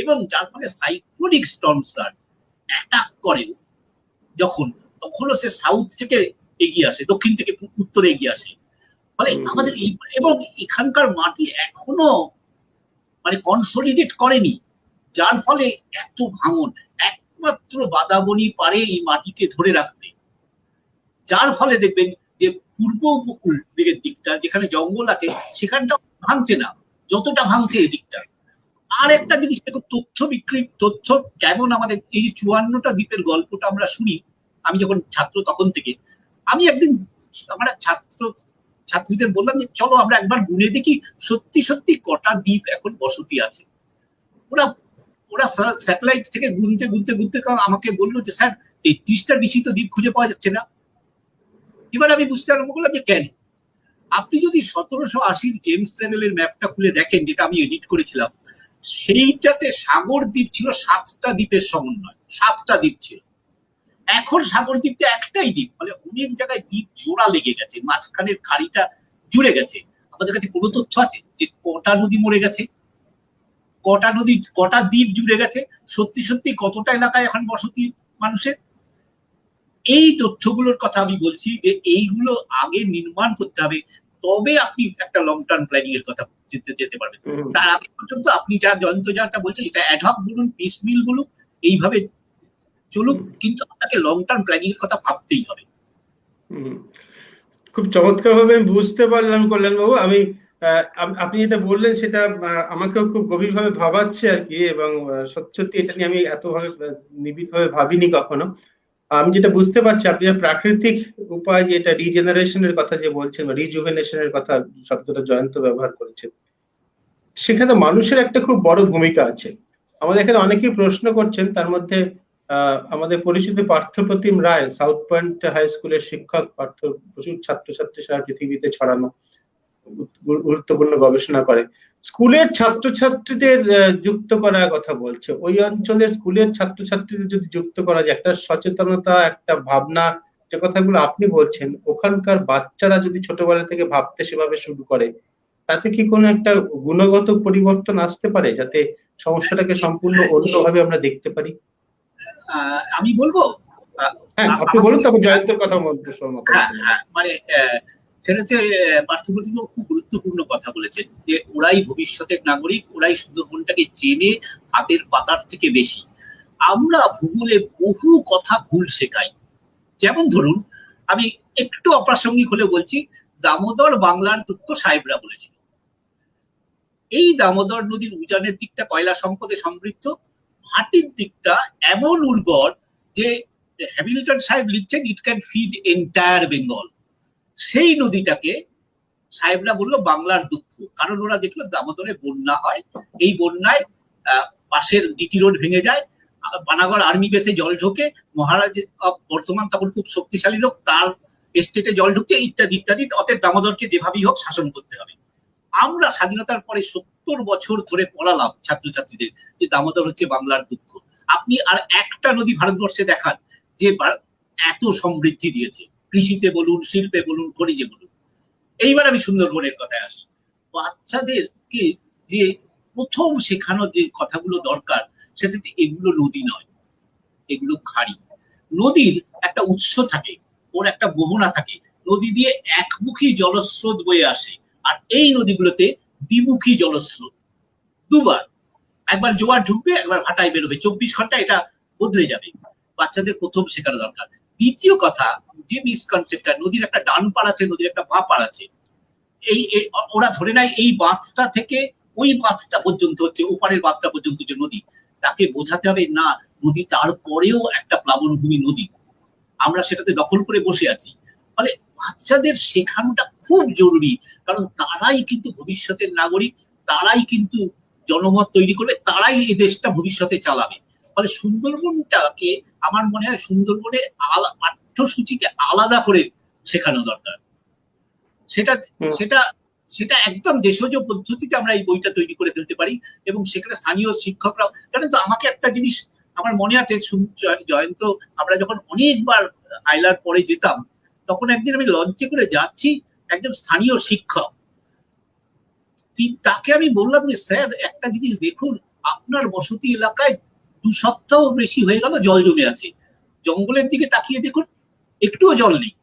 [SPEAKER 2] এবং যার ফলে সাইক্লোনিক স্টর্ম সার্জ অ্যাটাক করে যখন, তখনও সে সাউথ থেকে এগিয়ে আসে, দক্ষিণ থেকে উত্তরে এগিয়ে আসে। ফলে আমাদের এবং এখানকার মাটি এখনো মানে কনসলিডেট করেনি, যার ফলে এত ভাঙন। একমাত্র বাদাবনী পারে এই মাটিকে ধরে রাখতে, যার ফলে দেখবেন যে পূর্ব উপকূল দিকের দিকটা যেখানে জঙ্গল আছে, সেখানটা ভাঙছে না যতটা ভাঙছে এই দিকটা। আর একটা জিনিস দেখো, তথ্য কেমন আমাদের এই 54টা দ্বীপের গল্পটা আমরা শুনি, আমি যখন ছাত্র তখন থেকে, আমি একদিন আমরা ছাত্রীদের বললাম যে চলো আমরা একবার গুনে দেখি সত্যি সত্যি কটা দ্বীপ এখন বসতি আছে। ওরা স্যাটেলাইট থেকে গুনতে গুনতে গুনতে আমাকে বললো যে স্যার 33টার বেশি তো দ্বীপ খুঁজে পাওয়া যাচ্ছে না। এবার আমি বুঝতে আরম্ভ করলাম যে কেন। আপনি যদি 1780 জেমস রেনেলের ম্যাপটা খুলে দেখেন, যেটা আমি এডিট করেছিলাম, সেইটাতে সাগর দ্বীপ ছিল 7টা দ্বীপের সমন্বয়, 7টা দ্বীপ ছিল। এখন সাগর দ্বীপটা একটাই দ্বীপ, ফলে অনেক জায়গায় দ্বীপ জোড়া লেগে গেছে, মাঝখানের খাড়িটা জুড়ে গেছে। আমাদের কাছে কোনো তথ্য আছে যে কটা নদী মরে গেছে, কটা দ্বীপ জুড়ে গেছে, সত্যি সত্যি কতটা এলাকায় এখন বসতি মানুষের? এই তথ্যগুলোর কথা আমি বলছি যে এইগুলো আগে নির্মাণ করতে হবে, তবে আপনি একটা লং টার্ম প্ল্যানিং এর কথা যেতে পারবেন। তার আগে পর্যন্ত আপনি যাটা বলছেন, এটা অ্যাডহক বলুন, পিসমিল বলুন, এইভাবে চলুক, কিন্তু আপনাকে লং টার্ম প্ল্যানিং এর কথা ভাবতেই হবে।
[SPEAKER 1] খুব চমৎকার ভাবে আমি বুঝতে পারলাম কল্যাণ বাবু। আমি আপনি যেটা বললেন সেটা আমাকেও খুব গভীরভাবে ভাবাচ্ছে আর কি, এবং সত্যি এটা নিয়ে আমি এতভাবে নিবিড়ভাবে ভাবিনি কখনো। আমি যেটা বুঝতে পারছি, আপনি যে প্রাকৃতিক উপায়, যেটা রিজেনারেশনের কথা যে বলছেন বা রিজুভেনেশনের কথা শব্দটা জয়ন্ত ব্যবহার করেছেন, সেখানে মানুষের একটা খুব বড় ভূমিকা আছে। আমাদের এখানে অনেকেই প্রশ্ন করছেন, তার মধ্যে আমাদের পরিচিত পার্থপ্রতিম রায়, সাউথ পয়েন্ট হাই স্কুলের শিক্ষক, প্রচুর ছাত্রছাত্রী সারা পৃথিবীতে ছড়ানো, গুরুত্বপূর্ণ গবেষণা করে। স্কুলের ছাত্রছাত্রীদের যুক্ত করার কথা বলছে। ওই অঞ্চলের স্কুলের ছাত্রছাত্রীদের যদি যুক্ত করা যায়, একটা সচেতনতা, একটা ভাবনা, যে কথাগুলো আপনি বলছেন, ওখানকার বাচ্চারা যদি ছোটবেলা থেকে ভাবতে সেভাবে শুরু করে, তাতে কি কোনো একটা গুণগত পরিবর্তন আসতে পারে, যাতে সমস্যাটাকে সম্পূর্ণ অন্যভাবে আমরা দেখতে পারি?
[SPEAKER 2] আমি বলবো,
[SPEAKER 1] হ্যাঁ, আপনি বলুন, তারপর জয়ন্তের কথা মধ্যে
[SPEAKER 2] মানে সেটা হচ্ছে পার্থপ্রতিম খুব গুরুত্বপূর্ণ কথা বলেছেন যে ওরাই ভবিষ্যতের নাগরিক, ওরাই সুন্দরবনটাকে চেনে হাতের পাতার থেকে বেশি। আমরা ভূগোলে বহু কথা ভুল শেখাই। যেমন ধরুন, আমি একটু অপ্রাসঙ্গিক হলে বলছি, দামোদর বাংলার দুঃখ সাহেবরা বলেছিল। এই দামোদর নদীর উজানের দিকটা কয়লা সম্পদে সমৃদ্ধ, ভাটির দিকটা এমন উর্বর যে হ্যামিল্টন সাহেব লিখছেন it can feed entire Bengal. সেই নদীটাকে সাহেবরা বললো বাংলার দুঃখ, কারণ ওরা দেখলো দামোদরে বন্যা হয়, এই বন্যায় পাশের জিটি রোড ভেঙে যায়, পানাগড় আর্মি বেসে জল ঢোকে, মহারাজ বর্তমান তখন খুব শক্তিশালী লোক, তার এস্টেটে জল ঢুকছে, ইত্যাদি ইত্যাদি। অতএব দামোদরকে যেভাবেই হোক শাসন করতে হবে। আমরা স্বাধীনতার পরে 70 বছর ধরে পড়ালাম ছাত্রছাত্রীদের যে দামোদর হচ্ছে বাংলার দুঃখ। আপনি আর একটা নদী ভারতবর্ষে দেখান যে এত সমৃদ্ধি দিয়েছে, কৃষিতে বলুন, শিল্পে বলুন, খনিজে বলুন। এইবার আমি সুন্দরবনের কথায় আসি। বাচ্চাদেরকে যে প্রথম শেখানোর যে কথাগুলো দরকার, সেটা হচ্ছে এগুলো নদী নয়, এগুলো খাড়ি। নদীর একটা উৎস থাকে, ওর একটা মোহনা থাকে। নদী দিয়ে একমুখী জলস্রোত বয়ে আসে, আর এই নদীগুলোতে দ্বিমুখী জলস্রোত, দুবার, একবার জোয়ার ঢুকবে, একবার ভাটায় বেরোবে, 24 ঘন্টা এটা বদলে যাবে। বাচ্চাদের প্রথম শেখানো দরকার। দ্বিতীয় কথা, যে মিসকনসেপ্টটা, নদীর একটা ডান পাড় আছে, নদীর একটা বাঁ পাড় আছে। এই ওরা ধরে নেয় এই বাঁধটা থেকে ওই বাঁধটা পর্যন্ত হচ্ছে, ওপারের বাঁধটা পর্যন্ত যে নদী, তাকে বোঝাতে হবে না নদী তারপরেও একটা প্লাবনভূমি নদী, আমরা সেটাতে দখল করে বসে আছি। ফলে বাচ্চাদের শেখানোটা খুব জরুরি, কারণ তারাই কিন্তু ভবিষ্যতের নাগরিক, তারাই কিন্তু জনমত তৈরি করবে, তারাই এই দেশটা ভবিষ্যতে চালাবে। ফলে সুন্দরবনটাকে আমার মনে হয় সুন্দরবনে পাঠ্যসূচিতে আলাদা করে শেখানো দরকার। সেটা সেটা সেটা একদম দেশজ পদ্ধতিতে আমরা এই বইটা তৈরি করে ফেলতে পারি, এবং সেখানে স্থানীয় শিক্ষকরাও জানেন। তো আমাকে একটা জিনিস আমার মনে আছে, জয়ন্ত, আমরা যখন অনেকবার আইলার পরে যেতাম, তখন একদিন আমি লঞ্চে করে যাচ্ছি, একজন স্থানীয় শিক্ষক, তাকে আমি বললাম যে স্যার একটা জিনিস দেখুন, আপনার বসতি এলাকায় 2 সপ্তাহ বেশি হয়ে গেল জল জমে আছে, জঙ্গলের দিকে তাকিয়ে দেখুন একটুও জল নেই,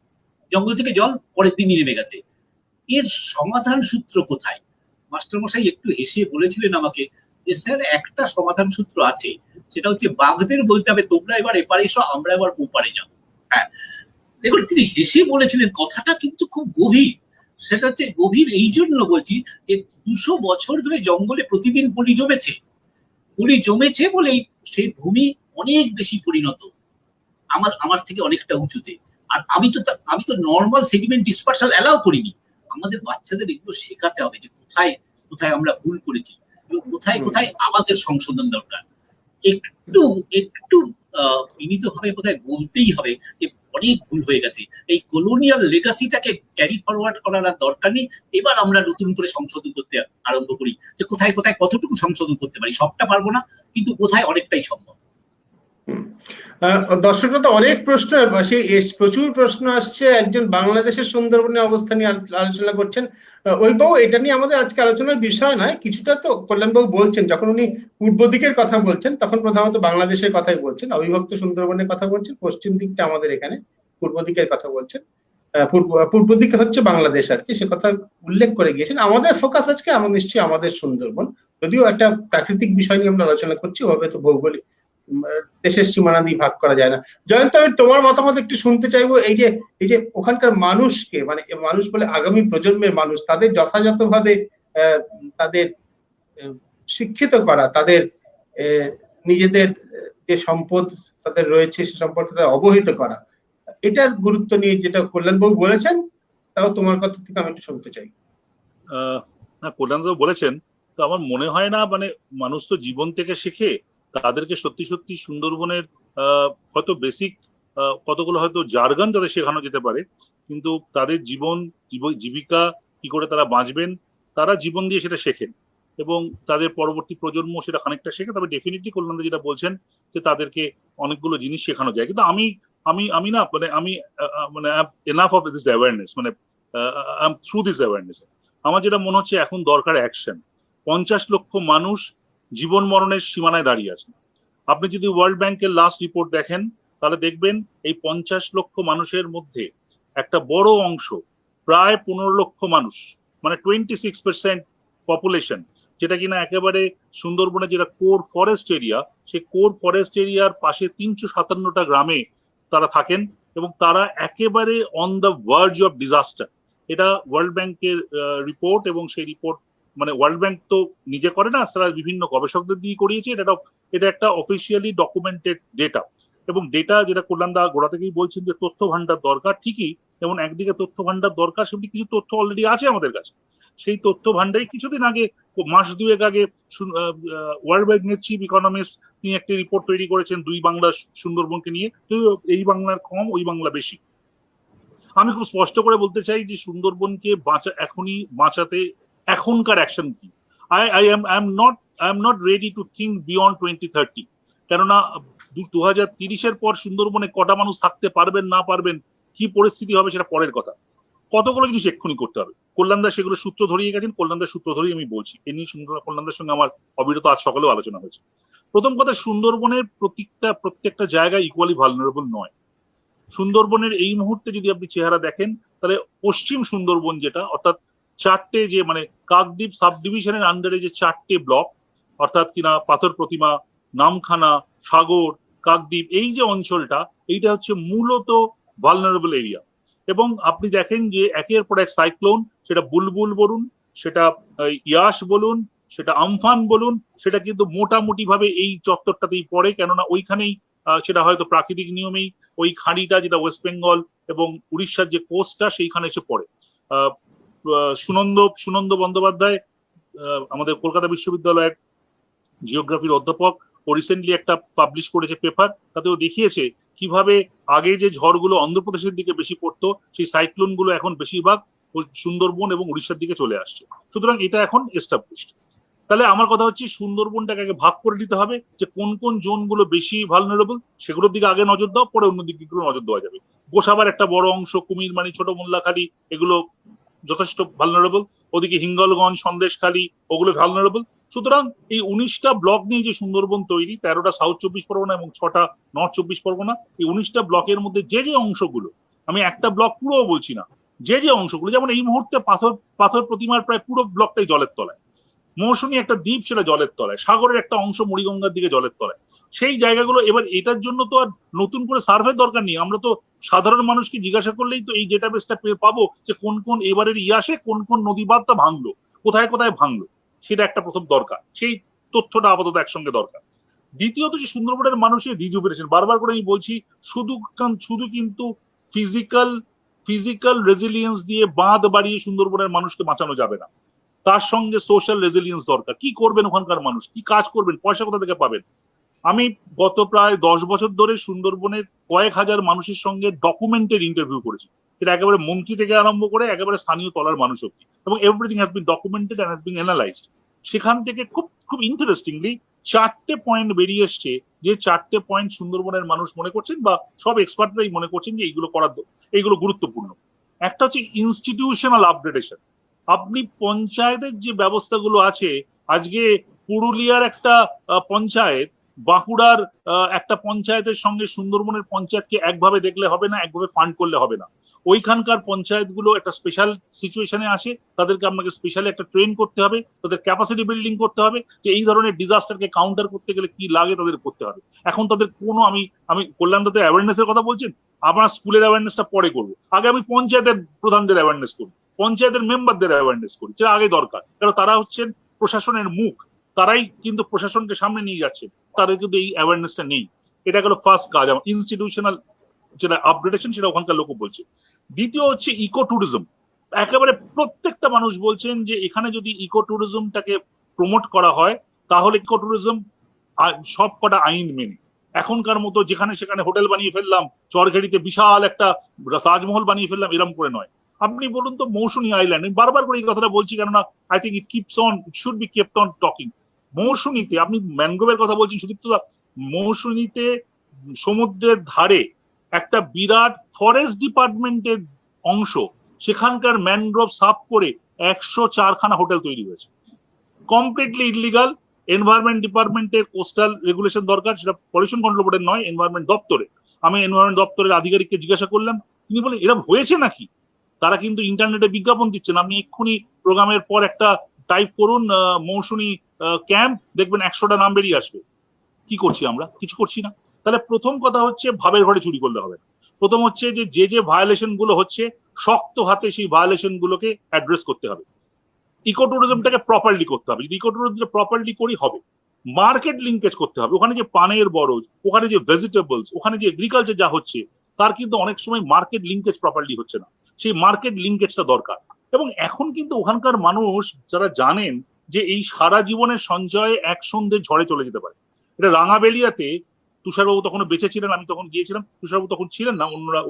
[SPEAKER 2] জঙ্গল থেকে জল পরের দিনই নেমে গেছে। এর সমাধান সূত্র কোথায়? মাস্টারমশাই একটু হেসে বলেছিলেন আমাকে যে স্যার একটা সমাধান সূত্র আছে, সেটা হচ্ছে বাঘদের বলতে হবে তোমরা এবার এপারে এসো, আমরা এবার ওপারে যাবো। হ্যাঁ, দেখুন তিনি হেসে বলেছিলেন, কথাটা কিন্তু খুব গভীর। সেটা হচ্ছে গভীর এই জন্য বলছি যে 200 বছর ধরে জঙ্গলে প্রতিদিন পলি জমেছে, পলি জমেছে বলেই সেই ভূমি অনেক বেশি পরিণত, আমার থেকে অনেকটা উঁচুতে। আর আমি তো নর্মাল সেডিমেন্ট ডিসপারশন অ্যালাউ করিনি। আমাদের বাচ্চাদের এগুলো শেখাতে হবে যে কোথায় কোথায় আমরা ভুল করেছি এবং কোথায় কোথায় আমাদের সংশোধন দরকার। একটু একটু বিনীতভাবে বোধহয় বলতেই হবে যে অনেক ভুল হয়ে গেছে, এই কলোনিয়াল লেগাসিটাকে ক্যারি ফরওয়ার্ড করার দরকার নেই। এবার আমরা নতুন করে সংশোধন করতে আরম্ভ করি, যে কোথায় কোথায় কতটুকু সংশোধন করতে পারি। সবটা পারবো না, কিন্তু কোথায় অনেকটাই সম্ভব।
[SPEAKER 1] দর্শকরা তো অনেক প্রশ্ন, প্রচুর প্রশ্ন আসছে। একজন বাংলাদেশের সুন্দরবনের অবস্থা নিয়ে আলোচনা করছেন। ওইবাবু, এটা নিয়ে আমাদের আজকে আলোচনার বিষয় নয়, কিছুটা তো কল্যাণবাবু বলছেন, যখন উনি পূর্ব দিকের কথা বলছেন তখন প্রধানত বাংলাদেশের কথাই বলছেন, অবিভক্ত সুন্দরবনের কথা বলছেন। পশ্চিম দিকটা আমাদের এখানে, পূর্ব দিকের কথা বলছেন। পূর্ব দিকে হচ্ছে বাংলাদেশ আর কি, সে কথা উল্লেখ করে গিয়েছেন। আমাদের ফোকাস আজকে নিশ্চয়ই আমাদের সুন্দরবন, যদিও একটা প্রাকৃতিক বিষয় নিয়ে আমরা আলোচনা করছি, ওভাবে তো ভৌগোলিক দেশের সীমানা দিয়ে ভাগ করা যায় না। জয়ন্ত, আমি তোমার মতামত একটু শুনতে চাইবো। এই যে ওখানকার মানুষকে, মানে মানুষ বলে আগামী প্রজন্মের মানুষ, তাদের যথাযথভাবে তাদের শিক্ষিত করা, তাদের নিজেদের যে সম্পদ তাদের রয়েছে সে সম্পর্কে অবহিত করা, এটার গুরুত্ব নিয়ে যেটা কল্যাণবাবু বলেছেন, তাও তোমার কথা থেকে আমি একটু শুনতে চাই।
[SPEAKER 3] কল্যাণবাবু বলেছেন, তো আমার মনে হয় না, মানে মানুষ তো জীবন থেকে শেখে। তাদেরকে সত্যি সত্যি সুন্দরবনের হয়তো বেসিক কতগুলো হয়তো জার্গন তাদের শেখানো যেতে পারে, কিন্তু তাদের জীবিকা কি করে তারা বাঁচবেন, তারা জীবন দিয়ে সেটা শেখেন এবং তাদের পরবর্তী প্রজন্ম সেটা খানিকটা শেখে। তবে ডেফিনেটলি কল্যাণদা যেটা বলছেন যে তাদেরকে অনেকগুলো জিনিস শেখানো যায়, কিন্তু আমি আমি আমি না মানে আমি মানে এনাফ অফ দিস অ্যাওয়ারনেস, মানে থ্রু দিস অ্যাওয়ারনেস আমার যেটা মনে হচ্ছে এখন দরকার অ্যাকশন। 50 লক্ষ মানুষ জীবন মরণের সীমানায় দাঁড়িয়ে আছে। আপনি যদি ওয়ার্ল্ড ব্যাংকের লাস্ট রিপোর্ট দেখেন তাহলে দেখবেন এই 50 লক্ষ মানুষের মধ্যে একটা বড় অংশ, প্রায় 15 লক্ষ মানুষ, মানে 26% পপুলেশন, যেটা কিনা একেবারে সুন্দরবনে যেটা কোর ফরেস্ট এরিয়া, সেই কোর ফরেস্ট এরিয়ার পাশে 357টা গ্রামে তারা থাকেন এবং তারা একেবারে on the verge of disaster. এটা ওয়ার্ল্ড ব্যাংকের রিপোর্ট, এবং সেই রিপোর্ট মানে ওয়ার্ল্ড ব্যাংক তো নিজে করে না, তারা বিভিন্ন গবেষকদের দিয়ে করিয়েছে। এটা একটা অফিসিয়ালি ডকুমেন্টেড ডেটা, এবং ডেটা যেটা কল্যাণদা গোড়া থেকেই বলছেন যে তথ্য ভান্ডার দরকার ঠিকই, এবং একদিকে তথ্য ভান্ডার দরকার, সেমনি কিছু তথ্য অলরেডি আছে আমাদের কাছে। সেই তথ্য ভান্ডারে কিছুদিন আগে, মাস দুয়েক আগে, ওয়ার্ল্ড ব্যাংকের চিফ ইকোনমিস্ট তিনি একটি রিপোর্ট তৈরি করেছেন 2 বাংলা সুন্দরবনকে নিয়ে। এই বাংলার কম, ওই বাংলা বেশি। আমি খুব স্পষ্ট করে বলতে চাই যে সুন্দরবনকে এখনই বাঁচাতে এখনকার অ্যাকশন কি। I am not ready to think beyond 2030, কেননা 2030-এর পর সুন্দরবনে কটা মানুষ থাকতে পারবেন না পারবেন, কি পরিস্থিতি হবে সেটা পরের কথা। কতগুলো জিনিস এক্ষুনি করতে হবে। কল্যাণদা সেগুলো সূত্র ধরিয়ে গেছেন, কল্যাণদার সূত্র ধরেই আমি বলছি। এ নিয়ে কল্যাণদার সঙ্গে আমার অবিরত আজ সকালেও আলোচনা হয়েছে। প্রথম কথা, সুন্দরবনের প্রত্যেকটা জায়গা ইকুয়ালি ভালনারেবল নয়। সুন্দরবনের এই মুহূর্তে যদি আপনি চেহারা দেখেন তাহলে পশ্চিম সুন্দরবন যেটা, অর্থাৎ 4টে যে মানে কাকদ্বীপ সাব ডিভিশনের আন্ডারে যে 4টে ব্লক, অর্থাৎ কিনা পাথর প্রতিমা, নামখানা, সাগর, কাকদ্বীপ, এই যে অঞ্চলটা, এইটা হচ্ছে মূলত ভালনারেবল এরিয়া। এবং আপনি দেখেন যে একের পর এক সাইক্লোন, সেটা বুলবুল বলুন, সেটা ইয়াস বলুন, সেটা আমফান বলুন, সেটা কিন্তু মোটামুটি ভাবে এই চত্বরটাতেই পড়ে, কেননা ওইখানেই সেটা হয়তো প্রাকৃতিক নিয়মেই ওই খাঁড়িটা যেটা ওয়েস্ট বেঙ্গল এবং উড়িষ্যার যে কোস্টটা সেইখানে এসে পড়ে। সুনন্দ বন্দ্যোপাধ্যায়, আমাদের কলকাতা বিশ্ববিদ্যালয়ের জিওগ্রাফির অধ্যাপক, ও রিসেন্টলি একটা পাবলিশ করেছে পেপার, তাতেও দেখিয়েছে কিভাবে আগে যে ঝড়গুলো অন্ধ্রপ্রদেশের দিকে বেশি পড়তো, সেই সাইক্লোন গুলো এখন বেশিরভাগ সুন্দরবন এবং উড়িষ্যার দিকে চলে আসছে। সুতরাং এটা এখন এস্টাবলিশড। তাহলে আমার কথা হচ্ছে সুন্দরবনটাকে আগে ভাগ করে দিতে হবে, যে কোন কোন জোন গুলো বেশি ভালনারেবল সেগুলোর দিকে আগে নজর দাও, পরে অন্য দিকে নজর দেওয়া যাবে। গোসাবার একটা বড় অংশ, কুমিরমারি, ছোট মোল্লাখালী, এগুলো যথেষ্ট ভালনারেবল। ওদিকে হিঙ্গলগঞ্জ, সন্দেশখালী, ওগুলো ভালনারেবল। সুতরাং এই 19টা ব্লক নিয়ে যে সুন্দরবন তৈরি, 13টা সাউথ 24 পরগনা এবং 6টা নর্থ 24 পরগনা, এই 19টা ব্লকের মধ্যে যে অংশগুলো, আমি একটা ব্লক পুরো বলছি না, যে অংশগুলো, যেমন এই মুহূর্তে পাথর প্রতিমার প্রায় পুরো ব্লকটাই জলের তলায়, মৌসুমী একটা দ্বীপ সেটা জলের তলায়, সাগরের একটা অংশ মুড়িগঙ্গার দিকে জলের তলায়, সেই জায়গাগুলো। এবার এটার জন্য তো আর নতুন করে সার্ভে দরকার নেই, আমরা তো সাধারণ মানুষকে জিজ্ঞাসা করলেই তো এই ডেটাবেসটা পাবো যে কোন কোন এবারের ইয়াসে কোন কোন নদী বাঁধটা ভাঙলো, কোথায় কোথায় ভাঙলো, সেটা একটা প্রথম দরকার। সেই তথ্যটা আপাতত একসঙ্গে দরকার। দ্বিতীয়ত, যে সুন্দরবনের মানুষের রিজুভেনেশন, বারবার করে আমি বলছি, শুধু কিন্তু ফিজিক্যাল রেজিলিয়েন্স দিয়ে বাঁধ বাড়িয়ে সুন্দরবনের মানুষকে বাঁচানো যাবে না, তার সঙ্গে সোশ্যাল রেজিলিয়েন্স দরকার। কি করবেন ওখানকার মানুষ, কি কাজ করবেন, পয়সা কোথা থেকে পাবেন? আমি গত প্রায় 10 বছর ধরে সুন্দরবনের কয়েক হাজার মানুষের সঙ্গে ডকুমেন্টেড ইন্টারভিউ করেছি, এটা একেবারে মন্ত্রী থেকে আরম্ভ করে একেবারে স্থানীয় তলার মানুষ অব্দি, এবং everything has been documented and has been analysed. সেখান থেকে খুব ইন্টারেস্টিংলি 4টে পয়েন্ট বেরিয়ে এসছে, যে 4টে পয়েন্ট সুন্দরবনের মানুষ মনে করছেন, বা সব এক্সপার্টরাই মনে করছেন যে এইগুলো গুরুত্বপূর্ণ। একটা হচ্ছে ইনস্টিটিউশনাল আপগ্রেডেশন। আপনি পঞ্চায়েতের যে ব্যবস্থাগুলো আছে, আজকে পুরুলিয়ার একটা পঞ্চায়েত বাঁকুড়ার একটা পঞ্চায়েতের সঙ্গে সুন্দরবনের পঞ্চায়েতকে একভাবে দেখলে হবে না, একভাবে ফান্ড করলে হবে না। ওইখানকার পঞ্চায়েতগুলো একটা স্পেশাল সিচুয়েশনে আসে, তাদেরকে আপনাকে স্পেশালি একটা ট্রেন করতে হবে, তাদের ক্যাপাসিটি বিল্ডিং করতে হবে, যে এই ধরনের ডিজাস্টারকে কাউন্টার করতে গেলে কি লাগে তাদের করতে হবে। এখন তাদের কোনো আমি কল্যাণদাতে অ্যাওয়ারনেস এর কথা বলছেন, আপনার স্কুলের অ্যাওয়ারনেসটা পরে করবো, আগে আমি পঞ্চায়েতের প্রধানদের অ্যাওয়ারনেস করি, পঞ্চায়েতের মেম্বারদের অ্যাওয়ারনেস করি, যেটা আগে দরকার, কারণ তারা হচ্ছেন প্রশাসনের মুখ, তারাই কিন্তু প্রশাসনকে সামনে নিয়ে যাচ্ছে, তাদের কিন্তু এই অ্যাওয়ারনেসটা নেই। এটা গেল ফার্স্ট কাজ, আমার ইনস্টিটিউশনাল যেটা আপগ্রেডেশন সেটা ওখানকার লোক বলছে। দ্বিতীয় হচ্ছে ইকো ট্যুরিজম। একেবারে প্রত্যেকটা মানুষ বলছেন যে এখানে যদি ইকো ট্যুরিজমটাকে প্রমোট করা হয় তাহলে ইকো ট্যুরিজম সব কটা আইন মেনে, এখনকার মতো যেখানে সেখানে হোটেল বানিয়ে ফেললাম, চরঘেরিতে বিশাল একটা তাজমহল বানিয়ে ফেললাম, এরম করে নয়। আপনি বলুন তো মৌসুমী আইল্যান্ড, আমি বারবার করে এই কথাটা বলছি কেননা I think it keeps on, it should be kept on talking. মৌসুমীতে আপনি ম্যানগ্রোভের কথা বলছেন সুদীপ্ত দা, মৌসুমীতে সমুদ্রের ধারে একটা বিরাট ফরেস্ট ডিপার্টমেন্টের অংশ, সেখানকার ম্যানগ্রোভ সাফ করে 104খানা হোটেল তৈরি হয়েছে, কমপ্লিটলি ইলিগাল। এনভায়রনমেন্ট ডিপার্টমেন্টের কোস্টাল রেগুলেশন দরকার, সেটা পলিউশন কন্ট্রোল বোর্ডের নয়, এনভায়রনমেন্ট দপ্তরে। আমি এনভায়রনমেন্ট দপ্তরের আধিকারিককে জিজ্ঞাসা করলাম, তিনি বলেন এরকম হয়েছে নাকি, তারা কিন্তু ইন্টারনেটে বিজ্ঞাপন দিচ্ছেন, আপনি এক্ষুনি প্রোগ্রামের পর একটা টাইপ করুন মৌসুমী ক্যাম্প, দেখবেন 100টা নাম বেরিয়ে আসবে। কি করছি আমরা? কিছু করছি না। তাহলে প্রথম কথা হচ্ছে ভাবের ঘরে চুরি করলে হবে না। প্রথম হচ্ছে যে ভায়োলেশন গুলো হচ্ছে শক্ত হাতে সেই ভায়োলেশন গুলোকে অ্যাড্রেস করতে হবে, ইকো ট্যুরিজমটাকে প্রপারলি করতে হবে। যদি ইকো ট্যুরিজম প্রপারলি করি হবে, মার্কেট লিঙ্কেজ করতে হবে। ওখানে যে পানের বরজ, ওখানে যে ভেজিটেবলস, ওখানে যে এগ্রিকালচার যা হচ্ছে, তার কিন্তু অনেক সময় মার্কেট লিঙ্কেজ প্রপারলি হচ্ছে না, সেই মার্কেট লিঙ্কেজটা দরকার। এবং এখন কিন্তু ওখানকার মানুষ যারা জানেন যে এই সারা জীবনের সঞ্চয় এক সন্ধ্যে ঝড়ে চলে যেতে পারে। এটা রাঙাবেলিয়াতে তুষারবাবু তখন বেঁচে ছিলেন, আমি তখন গিয়েছিলাম, তুষারবাবু তখন ছিলেন না, অন্যরা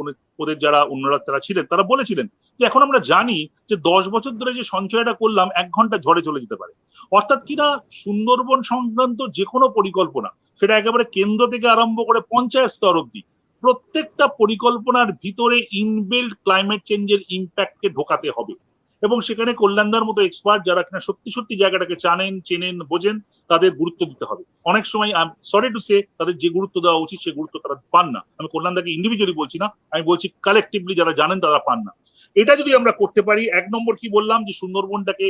[SPEAKER 3] ওদের যারা অন্যরা তারা ছিলেন, তারা বলেছিলেন যে এখন আমরা জানি যে 10 বছর ধরে যে সঞ্চয়টা করলাম 1 ঘন্টা ঝড়ে চলে যেতে পারে। অর্থাৎ কিনা সুন্দরবন সংক্রান্ত যে কোনো পরিকল্পনা, সেটা একেবারে কেন্দ্র থেকে আরম্ভ করে পঞ্চায়েত স্তর অব্দি, প্রত্যেকটা পরিকল্পনার ভিতরে ইনবিল্ড ক্লাইমেট চেঞ্জের ইম্প্যাক্টকে ঢোকাতে হবে। এবং সেখানে কল্যাণদার মতো এক্সপার্ট যারা কিনা সত্যি সত্যি জায়গাটাকে জানেন, চেনেন, বোঝেন, তাদের গুরুত্ব দিতে হবে। অনেক সময় সরি টু সে, তাদের যে গুরুত্ব দেওয়া উচিত সে গুরুত্ব তারা পান না। আমি কল্যাণদাকে ইন্ডিভিজুয়ালি বলছি না, আমি বলছি কালেকটিভলি যারা জানেন তারা পান না। এটা যদি আমরা করতে পারি, 1 নম্বর কি বললাম যে সুন্দরবনটাকে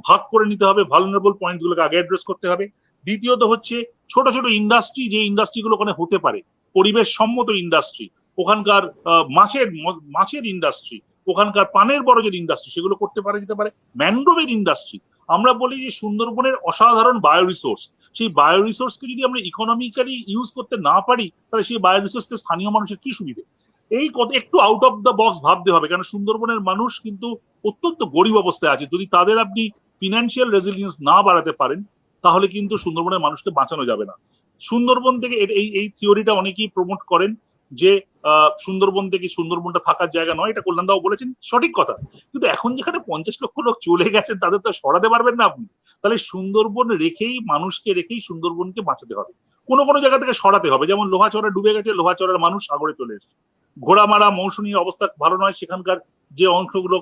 [SPEAKER 3] ভাগ করে নিতে হবে, ভালনারেবল পয়েন্ট গুলোকে আগে অ্যাড্রেস করতে হবে। দ্বিতীয়ত হচ্ছে ছোট ছোট ইন্ডাস্ট্রি, যে ইন্ডাস্ট্রিগুলো ওখানে হতে পারে, পরিবেশ সম্মত ইন্ডাস্ট্রি, ওখানকার মাছের ইন্ডাস্ট্রি, ওখানকার পানের বরজের ইন্ডাস্ট্রি, সেগুলো করতে পারে যেতে পারে। ম্যানগ্রোভের ইন্ডাস্ট্রি, আমরা বলি যে সুন্দরবনের অসাধারণ বায়ো রিসোর্স, সেই বায়ো রিসোর্সকে যদি আমরা ইকোনমিক্যালি ইউজ করতে না পারি, তাহলে সেই বায়ো রিসোর্সকে স্থানীয় মানুষের কি সুবিধে? এই কথা একটু আউট অফ দ্য বক্স ভাবতে হবে, কারণ সুন্দরবনের মানুষ কিন্তু অত্যন্ত গরিব অবস্থায় আছে। যদি তাদের আপনি ফিনান্সিয়াল রেজিলিয়েন্স না বাড়াতে পারেন, তাহলে কিন্তু সুন্দরবনের মানুষকে বাঁচানো যাবে না। সুন্দরবন থেকে এই থিওরিটা অনেকেই প্রমোট করেন যে সুন্দরবন থেকে সুন্দরবনটা থাকার জায়গা নয়, এটা কল্যাণদাও বলেছেন, সঠিক কথা। কিন্তু এখন যেখানে 50 লক্ষ লোক চলে গেছেন, তাদের তো সরাতে পারবেন না আপনি। তাহলে সুন্দরবন রেখেই, মানুষকে রেখেই সুন্দরবনকে বাঁচাতে হবে। কোনো কোনো জায়গা থেকে সরাতে হবে, যেমন লোহাচড়া ডুবে গেছে, লোহাচড়ার মানুষ সাগরে চলে এসেছে। ঘোড়ামারা মৌসুমীর অবস্থা ভালো নয়, সেখানকার যে অংশগুলো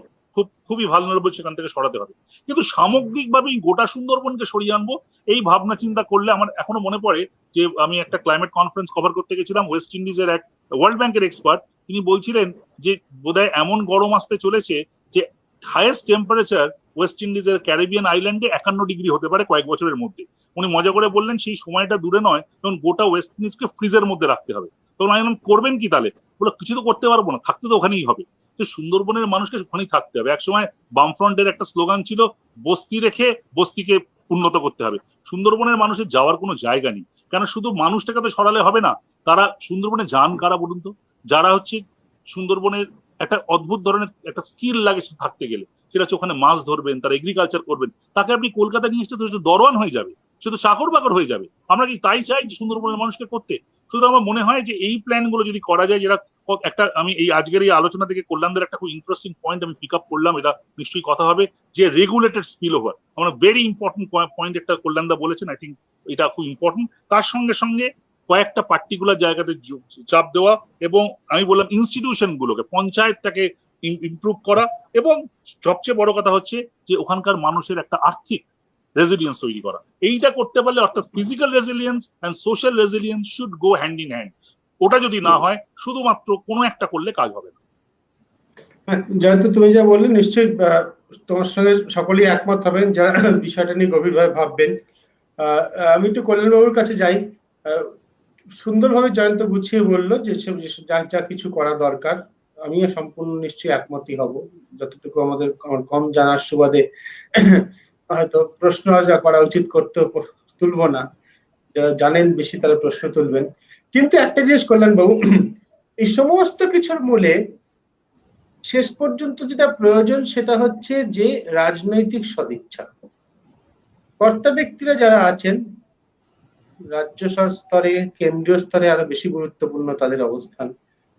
[SPEAKER 3] খুবই ভালনারেবল, সেখান থেকে সরাতে হবে। কিন্তু সামগ্রিকভাবে গোটা সুন্দরবনকে সরিয়ে আনবো, এই ভাবনা চিন্তা করলে আমার এখনো মনে পড়ে যে আমি একটা ক্লাইমেট কনফারেন্স কভার করতে গেছিলাম, ওয়েস্ট ইন্ডিজের এক ওয়ার্ল্ড ব্যাংকের এক্সপার্ট, তিনি বলছিলেন যে বোধহয় এমন গরম আসতে চলেছে যে হাইয়েস্ট টেম্পারেচার ওয়েস্ট ইন্ডিজের ক্যারিবিয়ান আইল্যান্ডে 51 ডিগ্রি হতে পারে কয়েক বছরের মধ্যে। উনি মজা করে বললেন সেই সময়টা দূরে নয়, তখন গোটা ওয়েস্ট ইন্ডিজকে ফ্রিজের মধ্যে রাখতে হবে। তখন আমি করবেন কি তাহলে? বলো কিছু তো করতে পারবো না, থাকতে তো ওখানেই হবে। তো সুন্দরবনের মানুষকে ওখানেই থাকতে হবে। একসময় বামফ্রন্টের একটা স্লোগান ছিল, বস্তি রেখে বস্তিকে উন্নত করতে হবে। সুন্দরবনের মানুষের যাওয়ার কোনো জায়গা নেই, কেন শুধু মানুষটাকে তো সরালে হবে না। তারা সুন্দরবনে যান কারা বলুন তো? যারা হচ্ছে সুন্দরবনের একটা অদ্ভুত ধরনের একটা স্কিল লাগে থাকতে গেলে, সেটা হচ্ছে ওখানে মাছ ধরবেন, তারা এগ্রিকালচার করবেন। তাকে আপনি কলকাতা নিয়ে এসে তো দরওয়ান হয়ে যাবে, সে তো চাকর বাকর হয়ে যাবে। আমরা কি তাই চাই যে সুন্দরবনের মানুষকে করতে? শুধু আমার মনে হয় যে এই প্ল্যান গুলো যদি করা যায়, যেটা একটা আমি এই আজকের এই আলোচনা থেকে কল্যাণদের একটা খুব ইন্টারেস্টিং পয়েন্ট আমি পিক আপ করলাম, এটা নিশ্চয়ই কথা হবে, যে রেগুলেটেড স্পিল ওভার। আমার ভেরি ইম্পর্টেন্ট পয়েন্ট একটা কল্যাণদা বলেছেন, আই থিঙ্ক এটা খুব ইম্পর্টেন্ট। তার সঙ্গে সঙ্গে কয়েকটা পার্টিকুলার জায়গাতে চাপ দেওয়া, এবং আমি বললাম ইনস্টিটিউশন গুলোকে, পঞ্চায়েতটাকে ইমপ্রুভ করা, এবং সবচেয়ে বড় কথা হচ্ছে যে ওখানকার মানুষের একটা আর্থিক রেজিলিয়েন্স তৈরি করা। এইটা করতে পারলে, অর্থাৎ physical resilience and social resilience should go hand in hand. ওটা যদি না হয়, শুধুমাত্র কোনো একটা করলে কাজ হবে না।
[SPEAKER 1] জয়ন্ত, তুমি যা বললে নিশ্চয়ই তোমার সঙ্গে সকলেই একমত হবেন যারা বিষয়টা নিয়ে গভীরভাবে ভাববেন। আমি একটু কল্যাণবাবুর কাছে যাই। আহ, সুন্দরভাবে জয়ন্ত গুছিয়ে বললো যে যা যা কিছু করা দরকার, আমিও সম্পূর্ণ নিশ্চয়ই একমতই হব। যতটুকু আমার কম জানার সুবাদে হয়তো প্রশ্ন যা করা উচিত করতে তুলবো না, যারা জানেন বেশি তারা প্রশ্ন তুলবেন। কিন্তু একটা জিনিস কল্যাণবাবু, এই সমস্ত কিছুর মূলে শেষ পর্যন্ত যেটা প্রয়োজন সেটা হচ্ছে যে রাজনৈতিক সদিচ্ছা। কর্তা ব্যক্তিরা যারা আছেন রাজ্য স্তরে, কেন্দ্রীয় স্তরে আরো বেশি গুরুত্বপূর্ণ তাদের অবস্থান।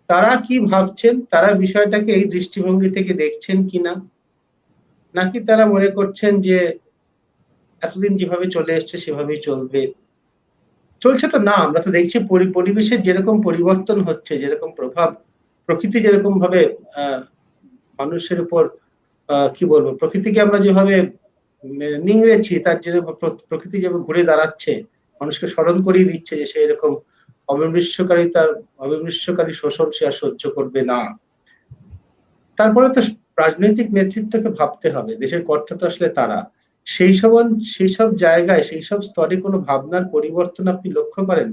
[SPEAKER 1] তারা কি ভাবছেন, তারা বিষয়টাকে এই দৃষ্টিভঙ্গি থেকে দেখছেন কিনা, নাকি তারা মনে করছেন যে এতদিন যেভাবে চলে এসছে সেভাবেই চলছে তো না। আমরা তো দেখছি পরিবেশের যেরকম পরিবর্তন হচ্ছে, যেরকম প্রভাব প্রকৃতি যেরকম ভাবে আহ মানুষের উপর কি বলবো, প্রকৃতিকে আমরা যেভাবে নিংড়েছি, তার যে প্রকৃতি যেভাবে ঘুরে দাঁড়াচ্ছে, মানুষকে স্মরণ করিয়ে দিচ্ছে যে সে এরকম অবিমৃষ্যকারী শোষণ সে আর সহ্য করবে না। তারপরে তো রাজনৈতিক নেতৃত্বকে ভাবতে হবে, দেশের কর্তা তো আসলে তারা। সেই সব জায়গায়, সেই সব স্তরে কোনো ভাবনার পরিবর্তন আপনি লক্ষ্য করেন?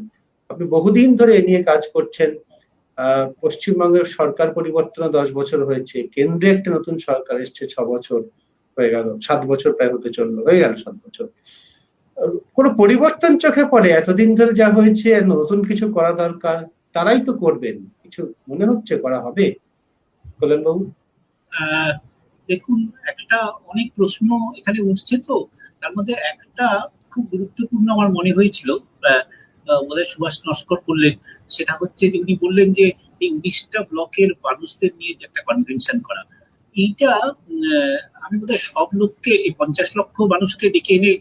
[SPEAKER 1] আপনি বহুদিন ধরে এ নিয়ে কাজ করছেন। পশ্চিমবঙ্গের সরকার পরিবর্তনে 10 বছর হয়েছে, কেন্দ্রে একটা নতুন সরকার এসছে 6 বছর হয়ে গেল, 7 বছর প্রায় হতে চললো, হয়ে গেল 7 বছর। কোনো পরিবর্তন চোখে পড়ে? এতদিন ধরে যা হয়েছে, নতুন কিছু করা দরকার, তারাই তো করবেন, কিছু মনে হচ্ছে করা হবে কল্যাণবাবু?
[SPEAKER 2] দেখুন, একটা অনেক প্রশ্ন এখানে উঠছে, তো তার মধ্যে একটা খুব গুরুত্বপূর্ণ আমার মনে হয়েছিল, বোধহয় সুভাষ নস্কর করলেন, সেটা হচ্ছে যে উনি বললেন যে এই 19টা ব্লকের মানুষদের নিয়ে যে একটা কনভেনশন করা, এইটা আমি বোধহয় সব লোককে, এই 50 লক্ষ মানুষকে ডেকে এনে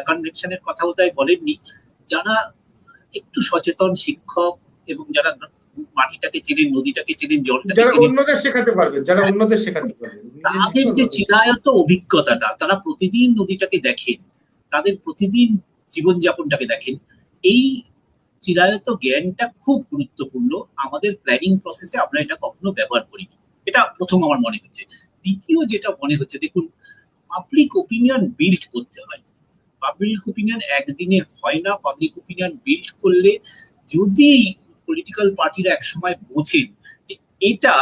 [SPEAKER 2] কনভেনশনের কথা বোধহয় বলেননি। যারা একটু সচেতন শিক্ষক এবং যারা মাটিটাকে চেনেন, নদীটাকে চেনেন, জলটাকে
[SPEAKER 1] যারা
[SPEAKER 2] চেনেন,
[SPEAKER 1] অন্যদের শেখাতে পারবেন, যারা অন্যদের শেখাতে পারবেন,
[SPEAKER 2] তাদের যে চিরায়ত অভিজ্ঞতাটা, তারা প্রতিদিন নদীটাকে দেখেন, তাদের প্রতিদিন জীবনযাপনটাকে দেখেন, এই চিরায়ত জ্ঞানটা খুব গুরুত্বপূর্ণ। আমাদের প্ল্যানিং প্রসেসে আমরা এটা কখনো ব্যবহার করিনি, এটা প্রথম আমার মনে হচ্ছে। দ্বিতীয় যেটা মনে হচ্ছে, দেখুন, পাবলিক ওপিনিয়ন বিল্ড করতে হয়। পাবলিক ওপিনিয়ন একদিনে হয় না। পাবলিক ওপিনিয়ন বিল্ড করলে, যদি পলিটিক্যাল পার্টিরা একসময় বোঝেন যে এটা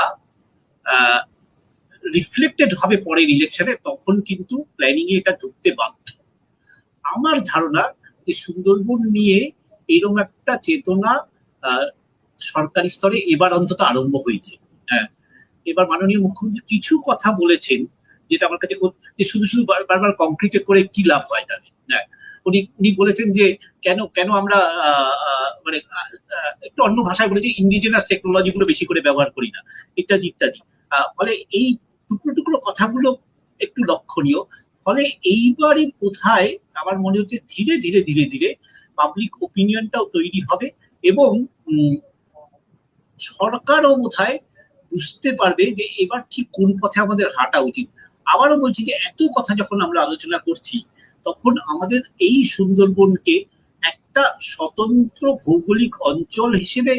[SPEAKER 2] রিফ্লেক্টেড হবে পরের ইলেকশনে, তখন কিন্তু প্ল্যানিং এ এটা ঢুকতে বাধ্য। আমার ধারণা যে সুন্দরবন নিয়ে এরকম একটা চেতনা সরকারি স্তরে এবার অন্তত আরম্ভ হয়েছে। হ্যাঁ, এবার মাননীয় মুখ্যমন্ত্রী কিছু কথা বলেছেন, যেটা আমার কাছে যে শুধু শুধু বারবার কংক্রিটে করে কি লাভ হয় তাদের। হ্যাঁ, উনি বলেছেন যে কেন কেন আমরা মানে একটু অন্য ভাষায় বলেছি, ইন্ডিজিনাস টেকনোলজি গুলো বেশি করে ব্যবহার করি না, ইত্যাদি ইত্যাদি। ফলে এই টুকরো টুকরো কথাগুলো একটু লক্ষণীয়। ফলে এইবারই কোথায় আমার মনে হচ্ছে ধীরে ধীরে ধীরে ধীরে পাবলিক ওপিনিয়নটাও তৈরি হবে, এবং সরকারও বোধহয় বুঝতে পারবে যে এবার ঠিক কোন পথে আমাদের হাঁটা উচিত। আবারও বলছি যে এত কথা যখন আমরা আলোচনা করছি, তখন আমাদের এই সুন্দরবনকে একটা স্বতন্ত্র ভৌগোলিক অঞ্চল হিসেবে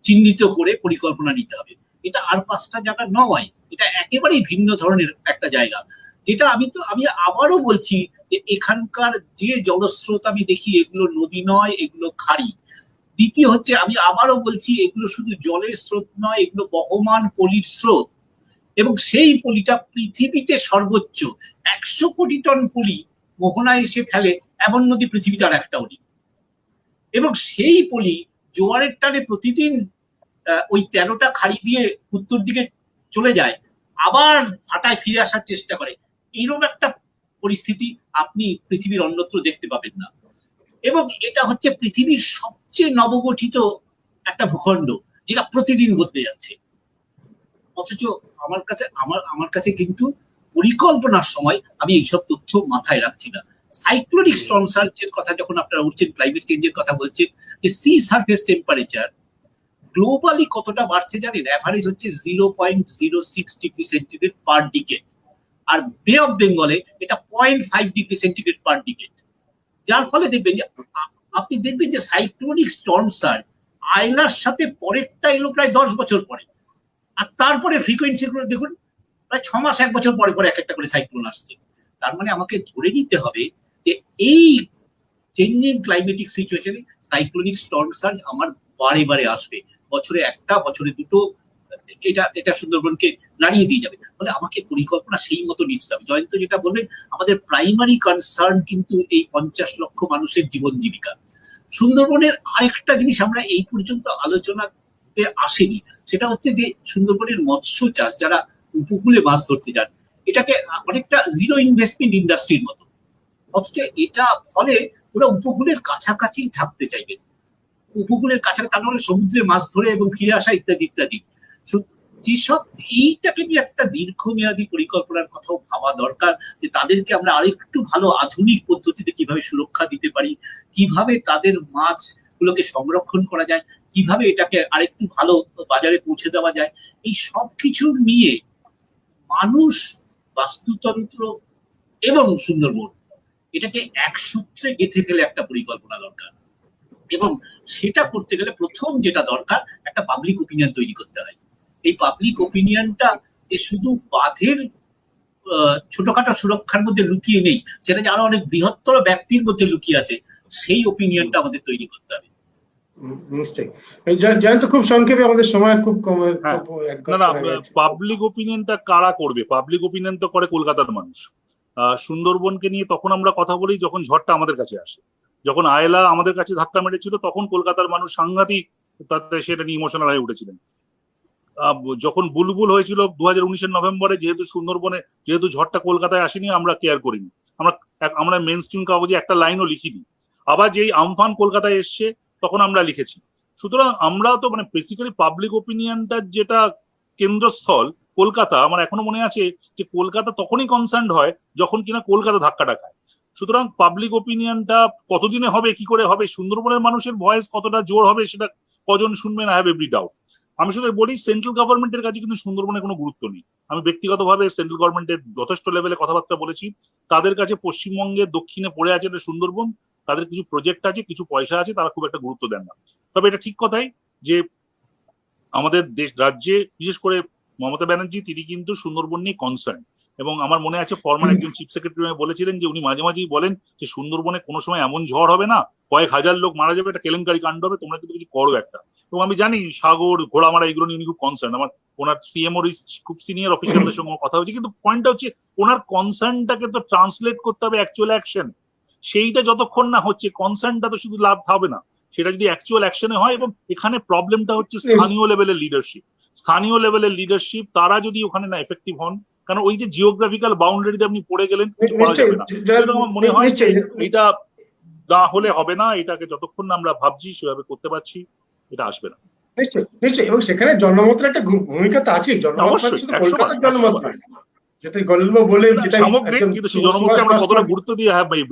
[SPEAKER 2] চিহ্নিত করে পরিকল্পনা নিতে হবে। এটা আর 5টা জায়গা নয়, এটা একেবারেই ভিন্ন ধরনের একটা জায়গা। যেটা আমি আবারও বলছি যে এখানকার যে জলস্রোত আমি দেখি, এগুলো নদী নয়, এগুলো খাড়ি। দ্বিতীয় হচ্ছে, আমি আবারও বলছি, এগুলো শুধু জলের স্রোত নয়, এগুলো বহমান পলির স্রোত, এবং সেই পলিটা পৃথিবীতে সর্বোচ্চ। 100 কোটি টন পলি মোহনায় এসে ফেলে এমন নদী পৃথিবীতে আর একটাও নেই। এবং সেই পলি জোয়ারের টানে প্রতিদিন ওই 13টা খাড়ি দিয়ে উত্তর দিকে চলে যায়, আবার ভাটায় ফিরে আসার চেষ্টা করে। এইরকম একটা পরিস্থিতি আপনি পৃথিবীর অন্যত্র দেখতে পাবেন না। এবং এটা হচ্ছে পৃথিবীর সবচেয়ে নবগঠিত একটা ভূখণ্ড, যেটা প্রতিদিন বদলে যাচ্ছে। অথচ আমার কাছে কিন্তু পরিকল্পনার সময় আমি এইসব তথ্য মাথায় রাখছি না। সাইক্লোনিক স্টর্ম সার্জের কথা যখন আপনারা উঠছেন, ক্লাইমেট চেঞ্জের কথা বলছেন, যে সি সারফেস টেম্পারেচার গ্লোবালি কতটা বাড়ছে জানেন? অ্যাভারেজ হচ্ছে 0.06 ডিগ্রি সেন্টিগ্রেড পার ডিকেড, আর বে অফ বেঙ্গলে এটা 0.5 ডিগ্রি সেন্টিগ্রেড পার ডিকেড। যার ফলে আপনি দেখবেন যে সাইক্লোনিক স্টর্ম সার্জ আয়লার সাথে পরেরটা এলো প্রায় 10 বছর পরে, আর তারপরে ফ্রিকোয়েন্সি গুলো দেখুন, প্রায় 6 মাস 1 বছর পরে পরে একটা করে সাইক্লোন আসছে। তার মানে আমাকে ধরে নিতে হবে যে এই চেঞ্জিং ক্লাইমেটিক সিচুয়েশনে সাইক্লোনিক স্টর্ম সার্জ আমার বারে বারে আসবে, বছরে একটা, বছরে দুটো, এটা সুন্দরবনকে নাড়িয়ে দিয়ে যাবে। ফলে আমাকে পরিকল্পনা সেই মতো নিতে হবে। জয়ন্ত যেটা বললেন, আমাদের প্রাইমারি কনসার্ন কিন্তু এই 50 লক্ষ মানুষের জীবন জীবিকা। সুন্দরবনের আরেকটা জিনিস আমরা এই পর্যন্ত আলোচনাতে আসেনি, সেটা হচ্ছে যে সুন্দরবনের মৎস্য চাষ, যারা উপকূলে মাছ ধরতে যান, এটাকে অনেকটা জিরো ইনভেস্টমেন্ট ইন্ডাস্ট্রির মতো, অথচ এটা ফলে ওরা উপকূলের কাছাকাছি থাকতে চাইবেন, উপকূলের কাছাকাছি, তার মানে সমুদ্রে মাছ ধরে এবং ফিরে আসা ইত্যাদি ইত্যাদি। যেসব এইটাকে নিয়ে একটা দীর্ঘমেয়াদী পরিকল্পনার কথাও ভাবা দরকার, যে তাদেরকে আমরা আরেকটু ভালো আধুনিক পদ্ধতিতে কিভাবে সুরক্ষা দিতে পারি, কিভাবে তাদের মাছ গুলোকে সংরক্ষণ করা যায়, কিভাবে এটাকে আরেকটু ভালো বাজারে পৌঁছে দেওয়া যায়। এই সব কিছু নিয়ে মানুষ, বাস্তুতন্ত্র এবং সুন্দরবন, এটাকে এক সূত্রে গেঁথে ফেলে একটা পরিকল্পনা দরকার। এবং সেটা করতে গেলে প্রথম যেটা দরকার, একটা পাবলিক ওপিনিয়ন তৈরি করতে হয়। এই পাবলিক ওপিনিয়নটা যে শুধু বাঁধের ছোটখাটো সুরক্ষার মধ্যে লুকিয়ে নেই, সেটা যে আরো অনেক বৃহত্তর ব্যক্তির মধ্যে লুকিয়ে আছে, সেই ওপিনিয়নটা আমাদের তৈরি করতে হবে।
[SPEAKER 1] নিশ্চয়ই। জয়ন্ত, খুব সংক্ষেপে, আমাদের সময় খুব কম।
[SPEAKER 3] না, পাবলিক ওপিনিয়নটা কারা করবে? পাবলিক ওপিনিয়ন তো করে কলকাতার মানুষ। সুন্দরবনকে নিয়ে তখন আমরা কথা বলি যখন ঝড়টা আমাদের কাছে আসে। যখন আয়লা আমাদের কাছে ধাক্কা মেরেছিল, তখন কলকাতার মানুষ সাংঘাতিক তাতে সেটা নিয়ে ইমোশনাল হয়ে উঠেছিলেন। যখন বুলবুল হয়েছিল 2019-এর নভেম্বরে, যেহেতু ঝড়টা কলকাতায় আসেনি, আমরা কেয়ার করিনি, আমরা মেন স্ট্রিম কাগজে একটা লাইনও লিখিনি। আবার যেই আমফান কলকাতায় এসছে, তখন আমরা লিখেছি। সুতরাং আমরা তো মানে বেসিক্যালি পাবলিক ওপিনিয়নটা যেটা কেন্দ্রস্থল কলকাতা, আমার এখনো মনে আছে যে কলকাতা তখনই কনসার্ন হয় যখন কিনা কলকাতা ধাক্কাটা খায়। সুতরাং পাবলিক ওপিনিয়নটা কতদিনে হবে, কি করে হবে, সুন্দরবনের মানুষের ভয়েস কতটা জোর হবে, সেটা কজন শুনবেন, আই হ্যাভ এভরি ডাউট। আমি শুধু বলি, সেন্ট্রাল গভর্নমেন্টের কাছে কিন্তু সুন্দরবনের কোনো গুরুত্ব নেই। আমি ব্যক্তিগতভাবে সেন্ট্রাল গভর্নমেন্টের যথেষ্ট লেভেলে কথাবার্তা বলেছি। তাদের কাছে পশ্চিমবঙ্গের দক্ষিণে পড়ে আছে এটা সুন্দরবন, তাদের কিছু প্রজেক্ট আছে, কিছু পয়সা আছে, তারা খুব একটা গুরুত্ব দেন না। তবে এটা ঠিক কথাই যে আমাদের রাজ্যে বিশেষ করে মমতা ব্যানার্জি, তিনি কিন্তু সুন্দরবন নিয়ে কনসার্ন। এবং আমার মনে আছে ফর্মার একজন চিফ সেক্রেটারি বলেছিলেন যে উনি মাঝে মাঝেই বলেন যে সুন্দরবনে কোনো সময় এমন ঝড় হবে না, কয়েক হাজার লোক মারা যাবে, এটা কেলেঙ্কারি কাণ্ড হবে, তোমরা কিন্তু কিছু করো একটা। এবং আমি জানি সাগর, ঘোড়ামারা, এগুলো নিয়ে উনি খুব কনসার্ন। আমার ওনার সিএমওর খুব সিনিয়র অফিসারদের সঙ্গে কথা হচ্ছে, কিন্তু পয়েন্টটা হচ্ছে ওনার কনসার্নটাকে তো ট্রান্সলেট করতে হবে অ্যাকচুয়াল অ্যাকশন। সেইটা যতক্ষণ না হচ্ছে, কনসার্নটা তো শুধু লাভ হবে না, সেটা যদি অ্যাকচুয়াল অ্যাকশনে হয়। এবং এখানে প্রবলেমটা হচ্ছে স্থানীয় লেভেলের লিডারশিপ, তারা যদি ওখানে না এফেক্টিভ হন, কারণ ওই যে জিওগ্রাফিক্যাল বাউন্ডারিতে আপনি পড়ে গেলেন, কিছু করা যাবে না। আমার মনে হয় যে এটা না হলে হবে না, এটাকে যতক্ষণ না আমরা ভাবছি সেভাবে করতে পারছি, এটা আসবে না।
[SPEAKER 1] নিশ্চয়ই। এবং সেখানে জনমতের একটা ভূমিকা তো আছে। জনমত শুধু কলকাতার জনমত নয়, যেটা গল্প বলেন, যেটা
[SPEAKER 3] কতটা গুরুত্ব দিয়ে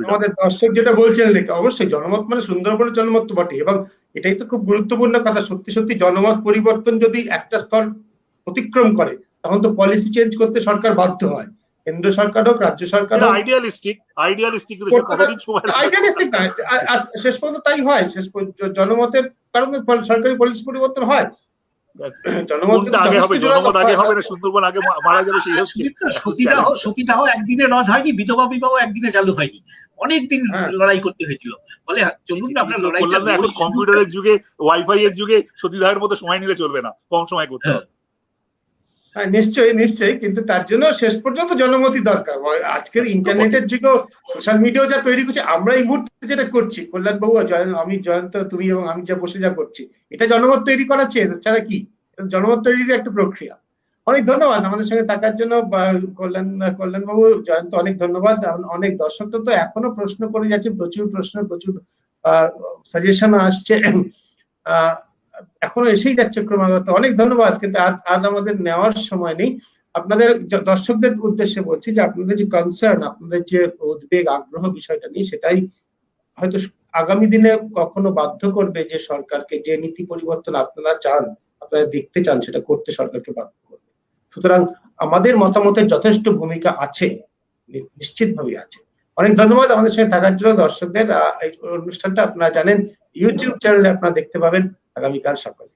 [SPEAKER 1] আমাদের দর্শক যেটা বলছেন, অবশ্যই জনমত মানে সুন্দরবনের জনমত তো বটে। এবং এটাই তো খুব গুরুত্বপূর্ণ কথা, সত্যি সত্যি জনমত পরিবর্তন যদি একটা স্তর অতিক্রম করে, তখন তো পলিসি চেঞ্জ করতে সরকার বাধ্য হয়, কেন্দ্র সরকার হোক, রাজ্য সরকার হোক।
[SPEAKER 3] আইডিয়ালিস্টিক
[SPEAKER 1] না, শেষ পর্যন্ত তাই হয়। শেষ পর্যন্ত জনমতের কারণে সরকারি পলিসি পরিবর্তন হয়।
[SPEAKER 2] সতীদাহ একদিনে রদ হয়নি, বিধবা বিবাহ একদিনে চালু হয়নি, অনেকদিন লড়াই করতে হয়েছিল। বলে চলুন না আমরা লড়াই,
[SPEAKER 3] কম্পিউটারের যুগে, ওয়াইফাই এর যুগে সতীদাহের মতো সময় নিলে চলবে না, কম সময় করতে হবে।
[SPEAKER 1] নিশ্চয়ই। কিন্তু তার জন্য শেষ পর্যন্ত জনমতি দরকার। আজকের ইন্টারনেটের যুগে, সোশ্যাল মিডিয়াও যা তৈরি করছে, আমরা এই মুহূর্তে যেটা করছি, কল্যাণ বাবু, আমি, জয়ন্ত, তুমি এবং আমি যা বসে যা করছি, এটা জনমত তৈরি করাচ্ছে, ছাড়া কি? জনমত তৈরির একটা প্রক্রিয়া। অনেক ধন্যবাদ আমাদের সঙ্গে থাকার জন্য কল্যাণ বাবু, জয়ন্ত, অনেক ধন্যবাদ। অনেক দর্শক তো এখনো প্রশ্ন করে যাচ্ছে, প্রচুর সাজেশন আসছে, এখনো এসেই যাচ্ছে ক্রমাগত। অনেক ধন্যবাদ। কিন্তু আর আমাদের নেওয়ার সময় নেই। আপনাদের দর্শকদের উদ্দেশ্যে বলছি যে আপনাদের যে কনসার্ন, আপনাদের যে উদ্বেগ, আগ্রহ বিষয়টা নিয়ে, সেটাই হয়তো আগামী দিনে কখনো বাধ্য করবে যে সরকারকে, যে নীতি পরিবর্তন আপনারা চান, আপনারা দেখতে চান, সেটা করতে সরকারকে বাধ্য করবে। সুতরাং আমাদের মতামতের যথেষ্ট ভূমিকা আছে, নিশ্চিতভাবে আছে। অনেক ধন্যবাদ আমাদের সঙ্গে থাকার জন্য দর্শকদের। এই অনুষ্ঠানটা আপনারা জানেন ইউটিউব চ্যানেলে আপনারা দেখতে পাবেন আগামীকাল সকালে।